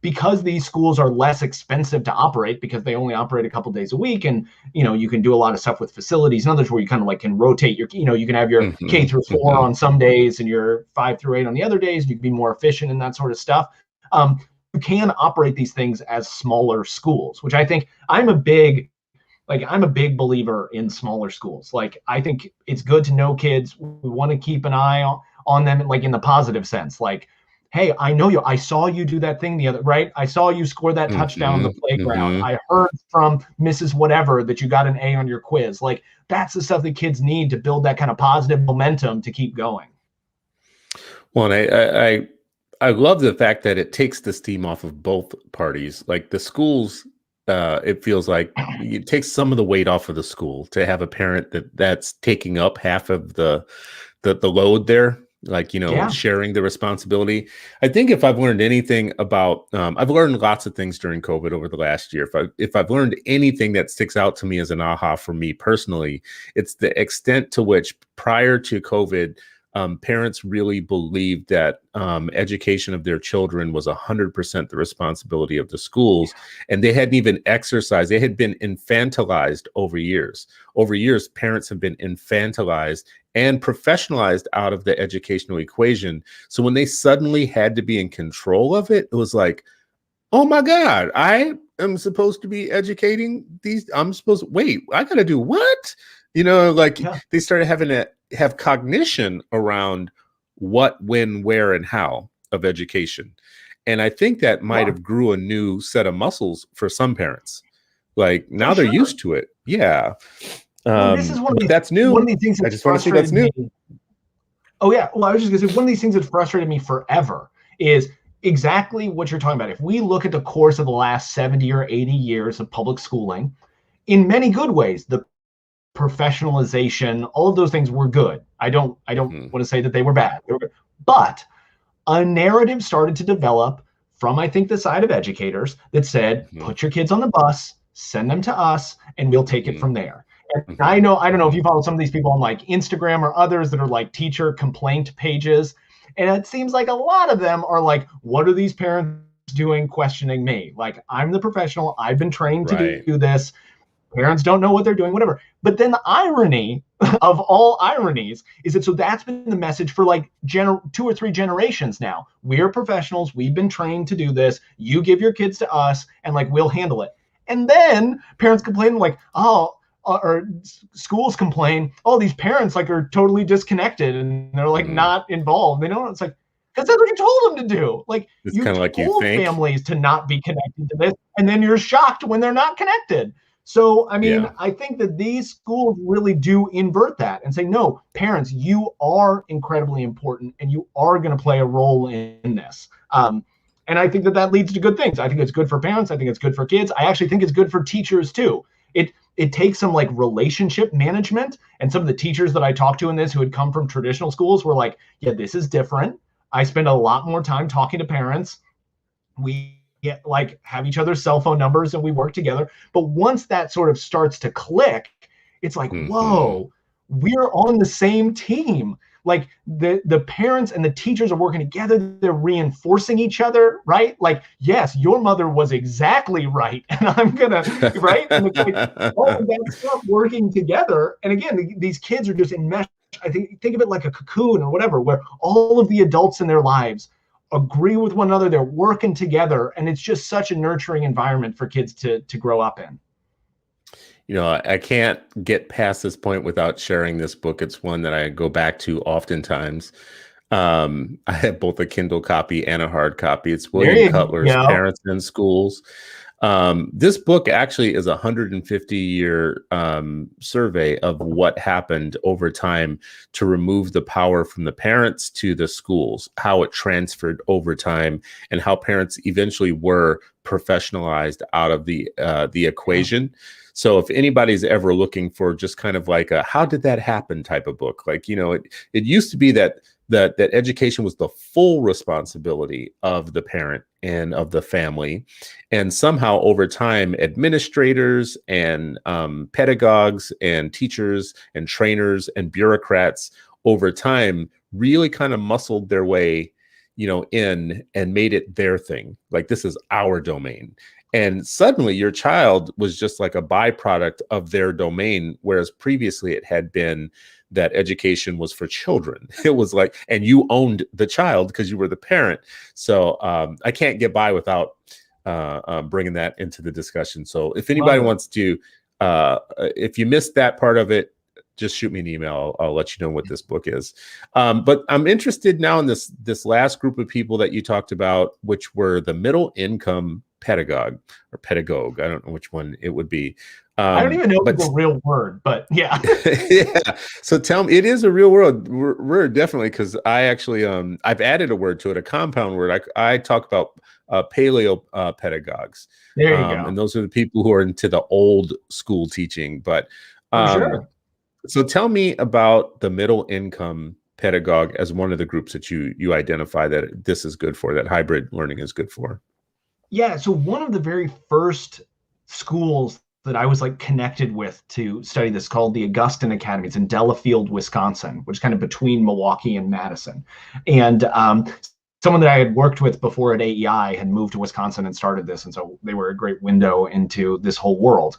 Because these schools are less expensive to operate because they only operate a couple days a week, and you can do a lot of stuff with facilities and others where you kind of like can rotate your, you can have your K through 4 on some days and your 5 through 8 on the other days. You can be more efficient and that sort of stuff. You can operate these things as smaller schools, which I think I'm a big believer in smaller schools. Like I think it's good to know kids. We want to keep an eye on them, like in the positive sense, like, hey, I know you. I saw you do that thing right? I saw you score that touchdown on the playground. I heard from Mrs. Whatever that you got an A on your quiz. Like that's the stuff that kids need to build that kind of positive momentum to keep going. Well, and I love the fact that it takes the steam off of both parties. Like the schools, it feels like it takes some of the weight off of the school to have a parent that's taking up half of the load there. Like, sharing the responsibility. I think if I've learned anything about, I've learned lots of things during COVID over the last year. If I've learned anything that sticks out to me as an aha for me personally, it's the extent to which prior to COVID, parents really believed that education of their children was 100% the responsibility of the schools, and they hadn't even exercised. They had been infantilized over years. Over years, parents have been infantilized and professionalized out of the educational equation. So when they suddenly had to be in control of it, it was like, oh my God, I am supposed to be educating these. Wait, I got to do what? They started having to have cognition around what, when, where, and how of education. And I think that might have grew a new set of muscles for some parents. Like now they're used to it. Yeah. This is that's new. One of these things I just want to say that's new. Oh yeah. Well, I was just gonna say one of these things that frustrated me forever is exactly what you're talking about. If we look at the course of the last 70 or 80 years of public schooling, in many good ways, the professionalization, all of those things were good. I don't want to say that they were bad. They were good. But a narrative started to develop from, I think, the side of educators that said, put your kids on the bus, send them to us, and we'll take it from there. And I don't know if you follow some of these people on like Instagram or others that are like teacher complaint pages. And it seems like a lot of them are like, what are these parents doing questioning me? Like, I'm the professional. I've been trained to Right. do this. Parents don't know what they're doing, whatever. But then the irony of all ironies is that so that's been the message for like 2 or 3 generations now. We're professionals. We've been trained to do this. You give your kids to us and like we'll handle it. And then parents complain like, oh, or schools complain, oh, these parents like are totally disconnected and they're like not involved. They don't. It's like, because that's what you told them to do. Like It's you kind of like you told think. families to not be connected to this, and then you're shocked when they're not connected. So, I mean, Yeah. I think that these schools really do invert that and say, no, parents, you are incredibly important and you are going to play a role in this. And I think that that leads to good things. I think it's good for parents. I think it's good for kids. I actually think it's good for teachers too. It takes some like relationship management, and some of the teachers that I talked to in this who had come from traditional schools were like, yeah, this is different. I spend a lot more time talking to parents. We like have each other's cell phone numbers and we work together. But once that sort of starts to click, it's like, whoa, we're on the same team. Like the parents and the teachers are working together. They're reinforcing each other, right? Like, yes, your mother was exactly right. And I'm gonna, right? And it's like all of that stuff working together. And again, these kids are just enmeshed. I think of it like a cocoon or whatever, where all of the adults in their lives agree with one another. They're working together. And it's just such a nurturing environment for kids to grow up in. You know, I can't get past this point without sharing this book. It's one that I go back to oftentimes. I have both a Kindle copy and a hard copy. It's William Cutler's Parents and Schools. This book actually is a 150-year survey of what happened over time to remove the power from the parents to the schools, how it transferred over time, and how parents eventually were professionalized out of the equation. So if anybody's ever looking for just kind of like a how did that happen type of book, like, you know, it used to be that education was the full responsibility of the parent and of the family. And somehow over time, administrators and pedagogues and teachers and trainers and bureaucrats over time really kind of muscled their way, you know, in and made it their thing. Like, this is our domain. And suddenly your child was just like a byproduct of their domain, whereas previously it had been that education was for children. It was like, and you owned the child because you were the parent. So I can't get by without bringing that into the discussion. So if anybody wants to, if you missed that part of it, just shoot me an email. I'll let you know what this book is. But I'm interested now in this last group of people that you talked about, which were the middle income pedagogue or pedagogue. I don't know which one it would be. I don't even know if it's a real word, but yeah. Yeah. So tell me, it is a real word, definitely, because I actually I've added a word to it, a compound word. I talk about paleo pedagogues. There you go. And those are the people who are into the old school teaching. But sure. So tell me about the middle income pedagogue as one of the groups that you identify that this is good for, that hybrid learning is good for. Yeah. So one of the very first schools that I was like connected with to study this called the Augustine Academy. It's in Delafield, Wisconsin, which is kind of between Milwaukee and Madison. And someone that I had worked with before at AEI had moved to Wisconsin and started this. And so they were a great window into this whole world.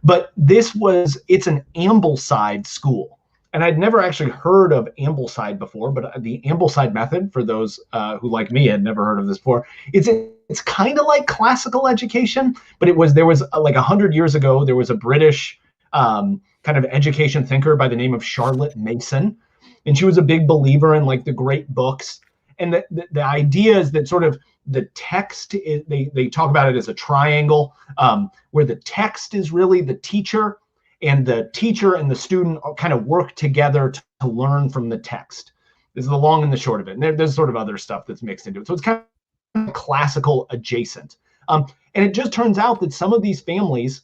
But it's an Ambleside school. And I'd never actually heard of Ambleside before, but the Ambleside Method, for those who like me had never heard of this before, it's kind of like classical education, but there was like 100 years ago, there was a British kind of education thinker by the name of Charlotte Mason, and she was a big believer in like the great books. And the idea is that sort of the text, they talk about it as a triangle, where the text is really the teacher, and the teacher and the student kind of work together to learn from the text. This is the long and the short of it. And there's sort of other stuff that's mixed into it. So it's kind of classical adjacent. And it just turns out that some of these families,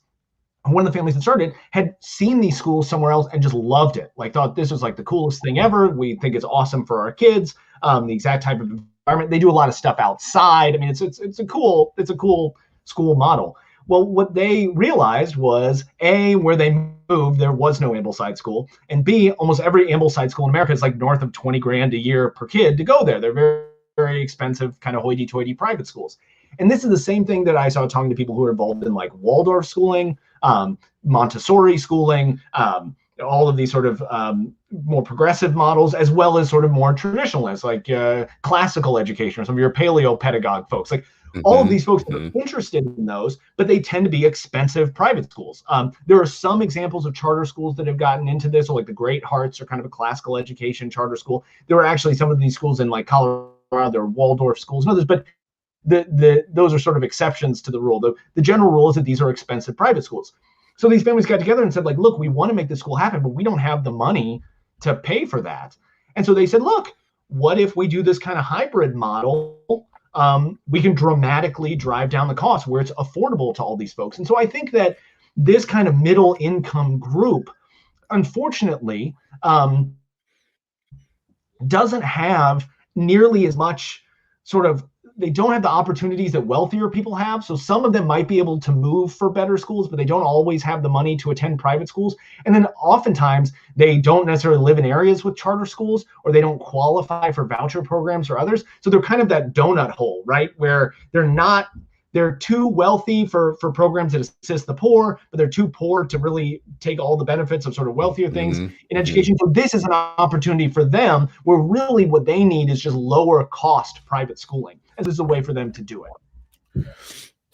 one of the families that started, had seen these schools somewhere else and just loved it. Like, thought this was like the coolest thing ever. We think it's awesome for our kids. The exact type of environment. They do a lot of stuff outside. I mean, it's a cool school model. Well, what they realized was A, where they moved, there was no Ambleside school, and B, almost every Ambleside school in America is like north of 20 grand a year per kid to go there. They're very, very expensive, kind of hoity-toity private schools. And this is the same thing that I saw talking to people who are involved in like Waldorf schooling, Montessori schooling, all of these sort of more progressive models, as well as sort of more traditionalists, like classical education or some of your paleo pedagogue folks. Like all of these folks are interested in those, but they tend to be expensive private schools. There are some examples of charter schools that have gotten into this, so like the Great Hearts are kind of a classical education charter school. There are actually some of these schools in like Colorado, there are Waldorf schools and others, but those are sort of exceptions to the rule. The general rule is that these are expensive private schools. So these families got together and said, like, look, we want to make this school happen, but we don't have the money to pay for that. And so they said, look, what if we do this kind of hybrid model? We can dramatically drive down the cost where it's affordable to all these folks. And so I think that this kind of middle income group, unfortunately, doesn't have nearly as much sort of, they don't have the opportunities that wealthier people have. So some of them might be able to move for better schools, but they don't always have the money to attend private schools. And then oftentimes they don't necessarily live in areas with charter schools, or they don't qualify for voucher programs or others. So they're kind of that donut hole, right? Where they're too wealthy for programs that assist the poor, but they're too poor to really take all the benefits of sort of wealthier things in education. So this is an opportunity for them where really what they need is just lower cost private schooling. And this is a way for them to do it.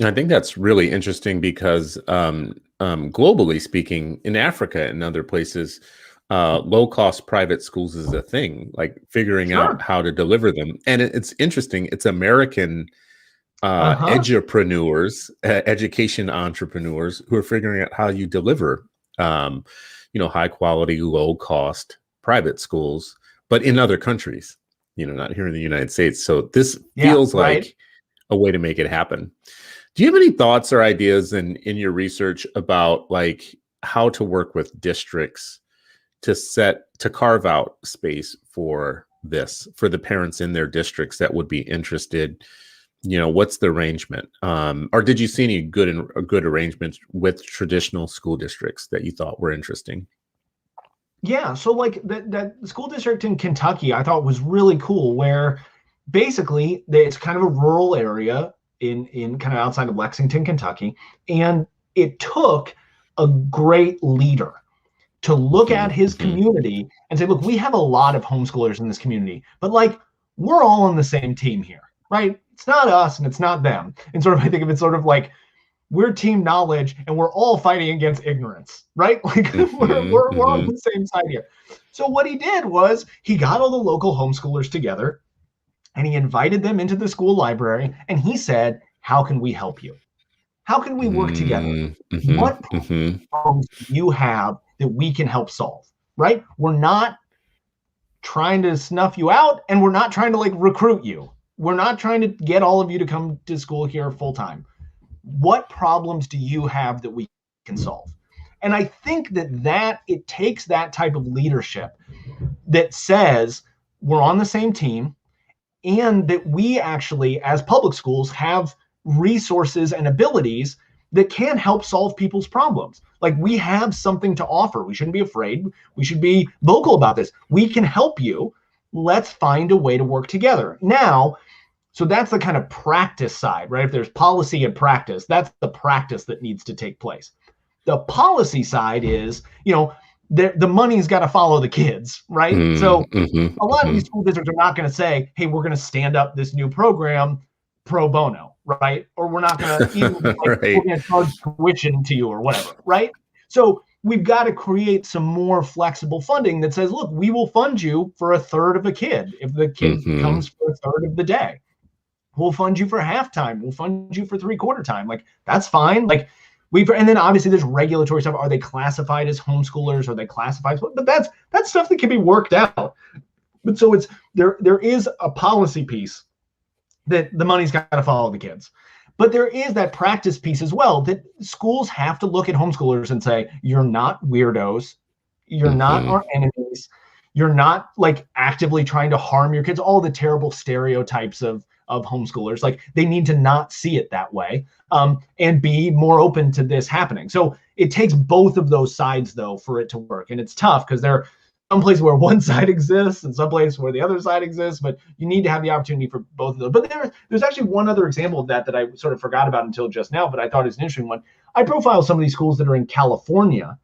I think that's really interesting because globally speaking, in Africa and other places, low-cost private schools is a thing, like figuring out how to deliver them. And it's interesting. It's American edupreneurs, education entrepreneurs who are figuring out how you deliver, high quality, low cost private schools, but in other countries, not here in the United States. So this feels like a way to make it happen. Do you have any thoughts or ideas in your research about like how to work with districts to carve out space for this, for the parents in their districts that would be interested? What's the arrangement? Or did you see any good arrangements with traditional school districts that you thought were interesting? Yeah, so like that school district in Kentucky, I thought was really cool, where basically it's kind of a rural area in kind of outside of Lexington, Kentucky, and it took a great leader to look at his community and say, look, we have a lot of homeschoolers in this community, but like we're all on the same team here, right? It's not us and it's not them. And sort of I think of it sort of like we're team knowledge and we're all fighting against ignorance, right? Like we're on the same side here. So what he did was he got all the local homeschoolers together and he invited them into the school library and he said, how can we help you? How can we work together? What problems do you have that we can help solve, right? We're not trying to snuff you out and we're not trying to like recruit you. We're not trying to get all of you to come to school here full time. What problems do you have that we can solve? And I think that it takes that type of leadership that says we're on the same team and that we actually, as public schools, have resources and abilities that can help solve people's problems. Like we have something to offer. We shouldn't be afraid. We should be vocal about this. We can help you. Let's find a way to work together. Now, so that's the kind of practice side, right? If there's policy and practice, that's the practice that needs to take place. The policy side is, the money's got to follow the kids, right? So a lot of these school districts are not going to say, hey, we're going to stand up this new program pro bono, right? Or we're not going to even we're going to charge tuition to you or whatever, right? So we've got to create some more flexible funding that says, look, we will fund you for a third of a kid if the kid comes for a third of the day. We'll fund you for halftime. We'll fund you for 3/4 time. Like that's fine. Like and then obviously there's regulatory stuff. Are they classified as homeschoolers? Are they classified? But that's stuff that can be worked out. But so there is a policy piece that the money's got to follow the kids. But there is that practice piece as well, that schools have to look at homeschoolers and say, you're not weirdos. You're not our enemies. You're not like actively trying to harm your kids. All the terrible stereotypes of of homeschoolers. Like, they need to not see it that way, and be more open to this happening. So it takes both of those sides, though, for it to work. And it's tough because there are some places where one side exists and some places where the other side exists, but you need to have the opportunity for both of those. But there's actually one other example of that I sort of forgot about until just now, but I thought it's an interesting one. I profiled some of these schools that are in California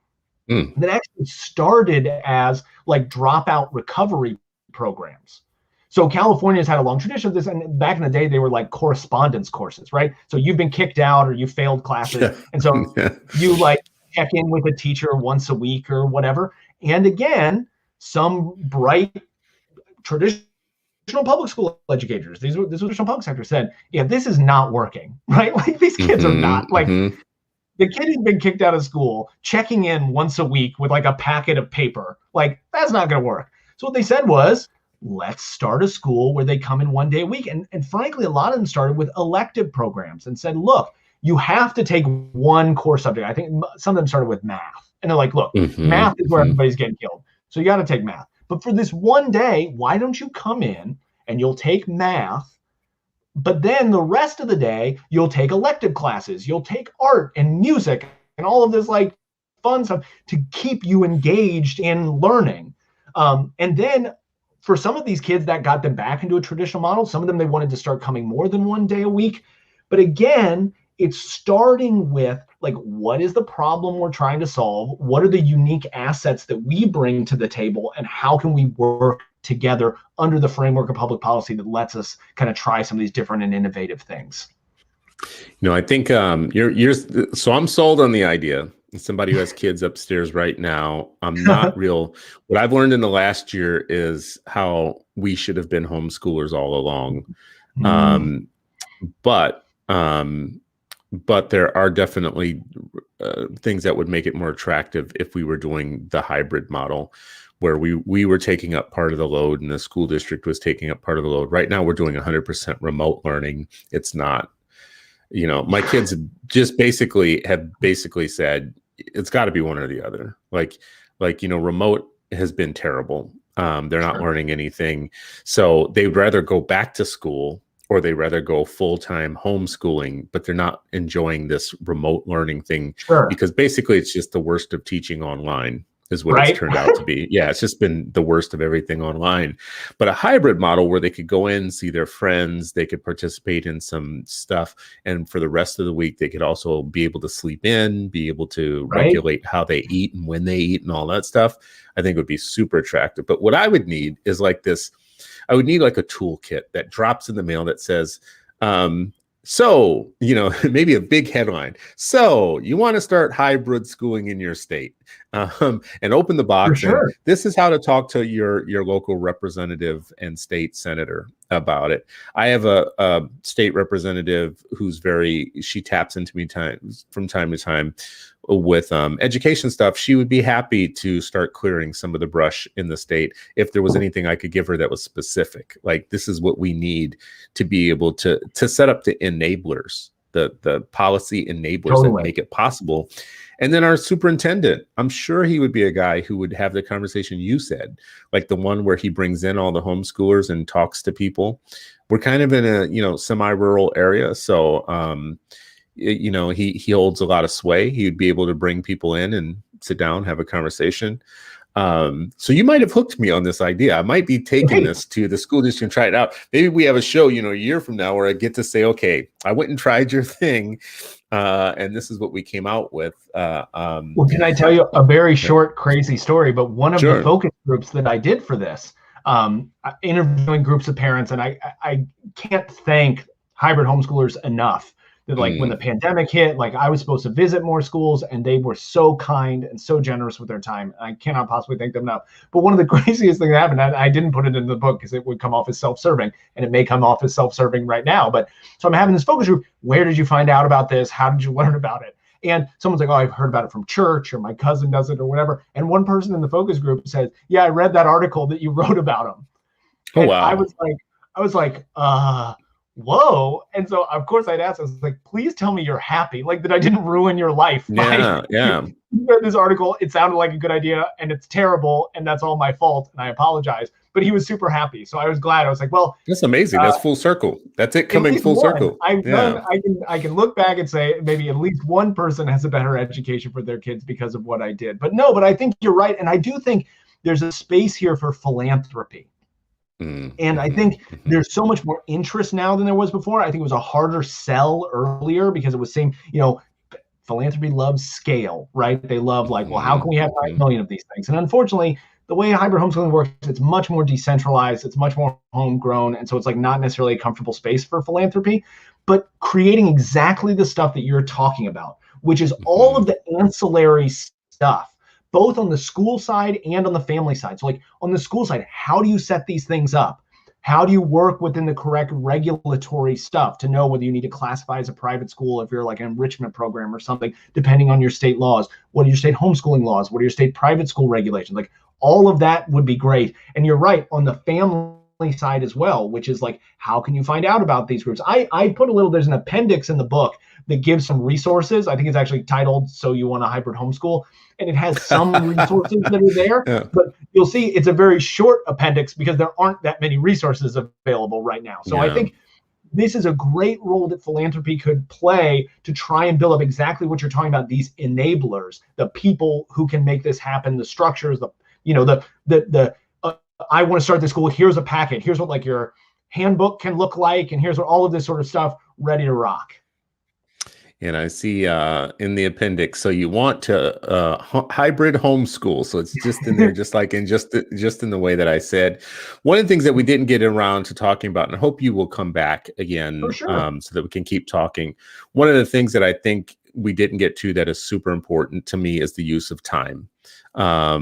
that actually started as like dropout recovery programs. So California's had a long tradition of this, and back in the day, they were like correspondence courses, right? So you've been kicked out or you failed classes, and so you like check in with a teacher once a week or whatever. And again, some bright traditional public school educators, this was traditional public sector, said, yeah, this is not working, right? Like, these kids are not like. The kid who's been kicked out of school, checking in once a week with like a packet of paper, like, that's not going to work. So what they said was, let's start a school where they come in one day a week. And frankly, a lot of them started with elective programs and said, look, you have to take one core subject. I think some of them started with math. And they're like, look, math is where everybody's getting killed. So you got to take math. But for this one day, why don't you come in and you'll take math? But then the rest of the day, you'll take elective classes, you'll take art and music and all of this like fun stuff to keep you engaged in learning. And then for some of these kids, that got them back into a traditional model. Some of them, they wanted to start coming more than one day a week. But again, it's starting with like, what is the problem we're trying to solve? What are the unique assets that we bring to the table? And how can we work together under the framework of public policy that lets us kind of try some of these different and innovative things? I think so I'm sold on the idea. Somebody who has kids upstairs right now, I'm not what I've learned in the last year is how we should have been homeschoolers all along. But there are definitely things that would make it more attractive if we were doing the hybrid model, where we were taking up part of the load and the school district was taking up part of the load. Right now, we're doing 100% remote learning. It's not, my kids just have basically said, it's got to be one or the other. Like, remote has been terrible. They're not learning anything. So they'd rather go back to school, or they rather go full-time homeschooling, but they're not enjoying this remote learning thing because basically it's just the worst of teaching online is what it's turned out to be. Yeah, it's just been the worst of everything online. But a hybrid model where they could go in, see their friends, they could participate in some stuff, and for the rest of the week, they could also be able to sleep in, be able to regulate how they eat and when they eat and all that stuff, I think would be super attractive. But what I would need is like this, I would need like a toolkit that drops in the mail that says, so, maybe a big headline. So you want to start hybrid schooling in your state, and open the box. And this is how to talk to your local representative and state senator about it. I have a state representative who's she taps into me from time to time with education stuff. She would be happy to start clearing some of the brush in the state if there was anything I could give her that was specific. Like, this is what we need to be able to set up the enablers, the policy enablers that make it possible. And then our superintendent, I'm sure he would be a guy who would have the conversation you said, like the one where he brings in all the homeschoolers and talks to people. We're kind of in a, semi-rural area. So, he holds a lot of sway. He would be able to bring people in and sit down, have a conversation. So you might have hooked me on this idea. I might be taking this to the school district and try it out. Maybe we have a show, a year from now where I get to say, okay, I went and tried your thing. And this is what we came out with. Well, can I tell you a very short, crazy story? But one of the focus groups that I did for this, interviewing groups of parents, and I can't thank hybrid homeschoolers enough. That like when the pandemic hit, like I was supposed to visit more schools, and they were so kind and so generous with their time. I cannot possibly thank them enough. But one of the craziest things that happened, I didn't put it in the book because it would come off as self-serving, and it may come off as self-serving right now. But so I'm having this focus group. Where did you find out about this? How did you learn about it? And someone's like, oh, I've heard about it from church, or my cousin does it, or whatever. And one person in the focus group says, yeah, I read that article that you wrote about them. Oh, wow. I was like, whoa. And so of course I'd ask, I was like, please tell me you're happy, like that I didn't ruin your life. Yeah. You read this article, it sounded like a good idea, and it's terrible, and that's all my fault, and I apologize. but he was super happy. So I was glad. I was like, well, That's amazing. That's full circle. That's it coming full circle. I can look back and say maybe at least one person has a better education for their kids because of what I did. But no, but I think you're right. And I do think there's a space here for philanthropy. And I think there's so much more interest now than there was before. I think it was a harder sell earlier because it was saying, philanthropy loves scale, right? They love like, well, how can we have 5 million of these things? And unfortunately, the way hybrid homeschooling works, it's much more decentralized. It's much more homegrown. And so it's like not necessarily a comfortable space for philanthropy, but creating exactly the stuff that you're talking about, which is all of the ancillary stuff, both on the school side and on the family side. So like on the school side, how do you set these things up? How do you work within the correct regulatory stuff to know whether you need to classify as a private school if you're like an enrichment program or something, depending on your state laws? What are your state homeschooling laws? What are your state private school regulations? Like all of that would be great. And you're right on the family side as well, which is like, how can you find out about these groups? I put there's an appendix in the book that gives some resources. I think it's actually titled, So You Want a Hybrid Homeschool? And it has some resources that are there, but you'll see it's a very short appendix because there aren't that many resources available right now. So I think this is a great role that philanthropy could play to try and build up exactly what you're talking about, these enablers, the people who can make this happen, the structures, I want to start this school. Here's a packet. Here's what like your handbook can look like. And here's what all of this sort of stuff ready to rock. And I see in the appendix, so you want to hybrid homeschool. So it's just in there, just in the way that I said. One of the things that we didn't get around to talking about, and I hope you will come back again so that we can keep talking. One of the things that I think we didn't get to that is super important to me is the use of time. How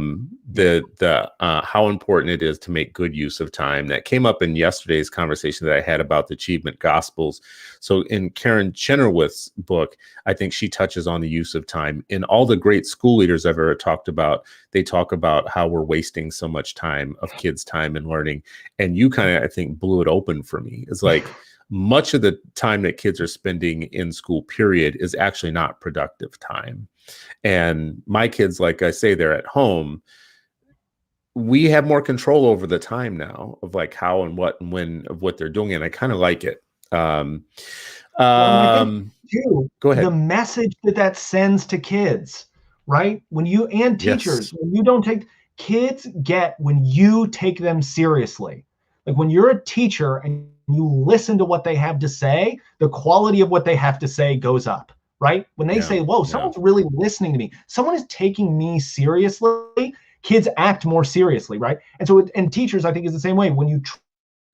important it is to make good use of time. That came up in yesterday's conversation that I had about the achievement gospels. So in Karen Chenoweth's book, I think she touches on the use of time. In all the great school leaders I've ever talked about, they talk about how we're wasting so much time of kids' time and learning. And you kind of, I think, blew it open for me. It's like much of the time that kids are spending in school, period, is actually not productive time. And my kids, like I say, they're at home. We have more control over the time now of like how and what and when of what they're doing. And I kind of like it. Go ahead. The message that sends to kids, right? When you and teachers, when you don't take kids when you take them seriously, like when you're a teacher and you listen to what they have to say, the quality of what they have to say goes up. Right? When they say, whoa, someone's really listening to me. Someone is taking me seriously. Kids act more seriously, right? And so, and teachers, I think, is the same way. When you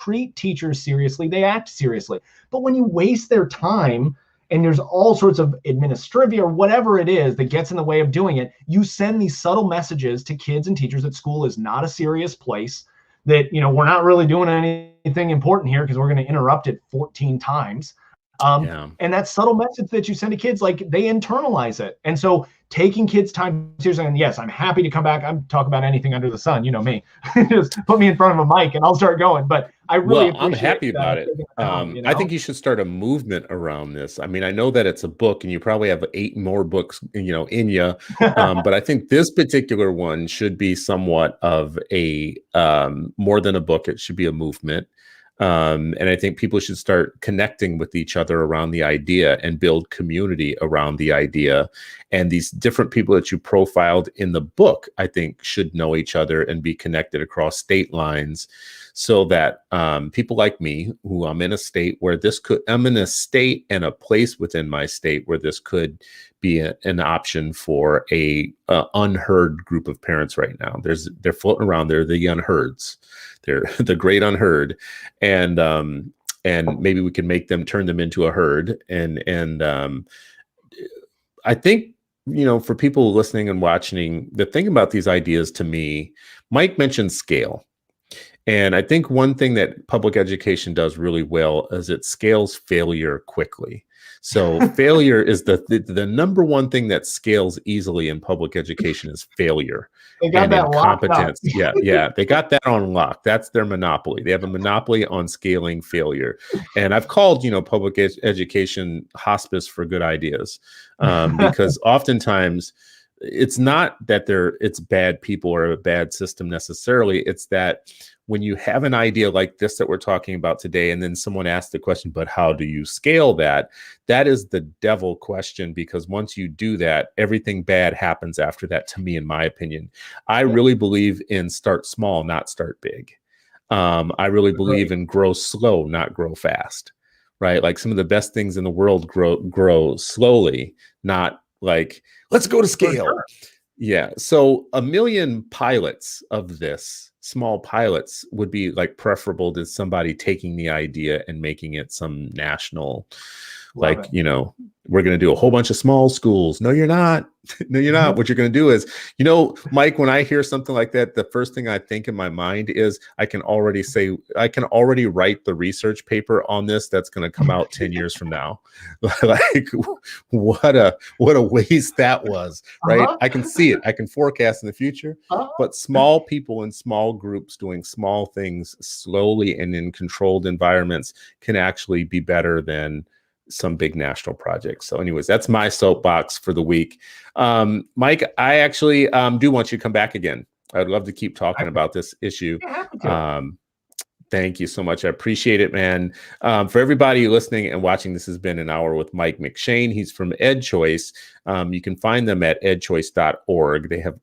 treat teachers seriously, they act seriously. But when you waste their time and there's all sorts of administrivia or whatever it is that gets in the way of doing it, you send these subtle messages to kids and teachers that school is not a serious place, that, we're not really doing anything important here because we're going to interrupt it 14 times. And that subtle message that you send to kids, like they internalize it. And so taking kids' time seriously, and yes, I'm happy to come back. I'm talk about anything under the sun, you know me. Just put me in front of a mic and I'll start going. But I really I'm happy about it. I think you should start a movement around this. I mean, I know that it's a book and you probably have 8 more books, in you. But I think this particular one should be somewhat of a more than a book. It should be a movement. And I think people should start connecting with each other around the idea and build community around the idea. And these different people that you profiled in the book, I think, should know each other and be connected across state lines so that people like me, who I'm in a state where I'm in a state and a place within my state where this could be an option for a unheard group of parents right now. They're floating around. They're the unheards. They're the great unheard, and maybe we can turn them into a herd. And I think, for people listening and watching, the thing about these ideas to me, Mike mentioned scale. And I think one thing that public education does really well is it scales failure quickly. So failure is the number one thing that scales easily in public education is failure. They got that competence. Yeah. They got that on lock. That's their monopoly. They have a monopoly on scaling failure. And I've called, public education hospice for good ideas, because oftentimes it's not that it's bad people or a bad system necessarily. It's that when you have an idea like this that we're talking about today, and then someone asks the question, but how do you scale that? That is the devil question, because once you do that, everything bad happens after that, to me, in my opinion. I really believe in start small, not start big. I really believe in grow slow, not grow fast, right? Like some of the best things in the world grow slowly, not like, let's go to scale. Sure. Yeah. So 1 million pilots of this, small pilots, would be like preferable to somebody taking the idea and making it some national, like, you know, we're going to do a whole bunch of small schools. No, you're not. No, you're not. What you're going to do is, you know, Mike, when I hear something like that, the first thing I think in my mind is I can already write the research paper on this that's going to come out 10 years from now. Like what a waste that was, right? I can see it. I can forecast in the future, but small people in small groups doing small things slowly and in controlled environments can actually be better than some big national projects. So anyways, that's my soapbox for the week. Mike, I actually do want you to come back again. I'd love to keep talking about this issue. Thank you so much. I appreciate it, man. For everybody listening and watching, this has been an hour with Mike McShane. He's from EdChoice. You can find them at edchoice.org. They have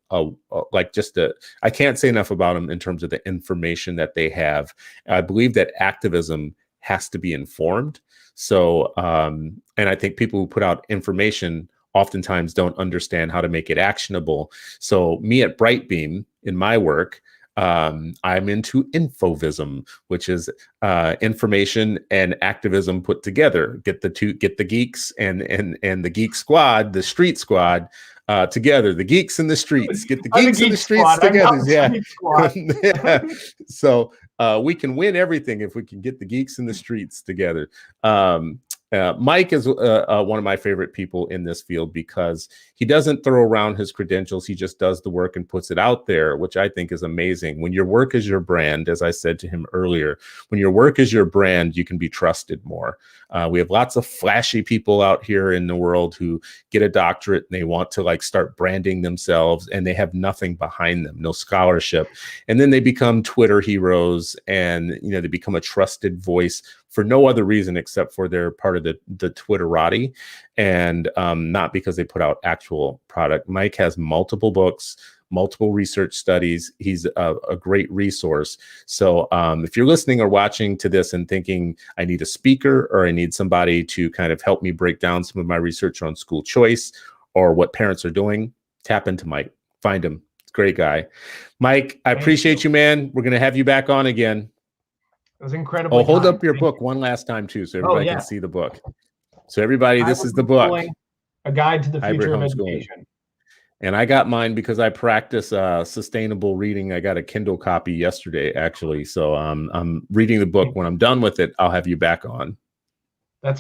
I can't say enough about them in terms of the information that they have. I believe that activism has to be informed. So, and I think people who put out information oftentimes don't understand how to make it actionable. So me at Brightbeam, in my work, I'm into infovism, which is information and activism put together. Get the geeks and the geek squad, the street squad, together. The geeks in the streets. Get the geeks in the streets together. Yeah. So we can win everything if we can get the geeks in the streets together. Mike is one of my favorite people in this field because he doesn't throw around his credentials. He just does the work and puts it out there, which I think is amazing. When your work is your brand, as I said to him earlier, when your work is your brand, you can be trusted more. We have lots of flashy people out here in the world who get a doctorate and they want to like start branding themselves and they have nothing behind them, no scholarship. And then they become Twitter heroes and, you know, they become a trusted voice for no other reason except for they're part of the Twitterati and not because they put out actual product. Mike has multiple books, multiple research studies. He's a great resource. So if you're listening or watching to this and thinking I need a speaker or I need somebody to kind of help me break down some of my research on school choice or what parents are doing, tap into Mike. Find him. Great guy. Mike, I appreciate you, man. We're going to have you back on again. It was incredible. Oh, hold up your book one last time too, so everybody can see the book. So everybody, this is the book. A Guide to the Future of Education. And I got mine because I practice sustainable reading. I got a Kindle copy yesterday, actually. So I'm reading the book. When I'm done with it, I'll have you back on.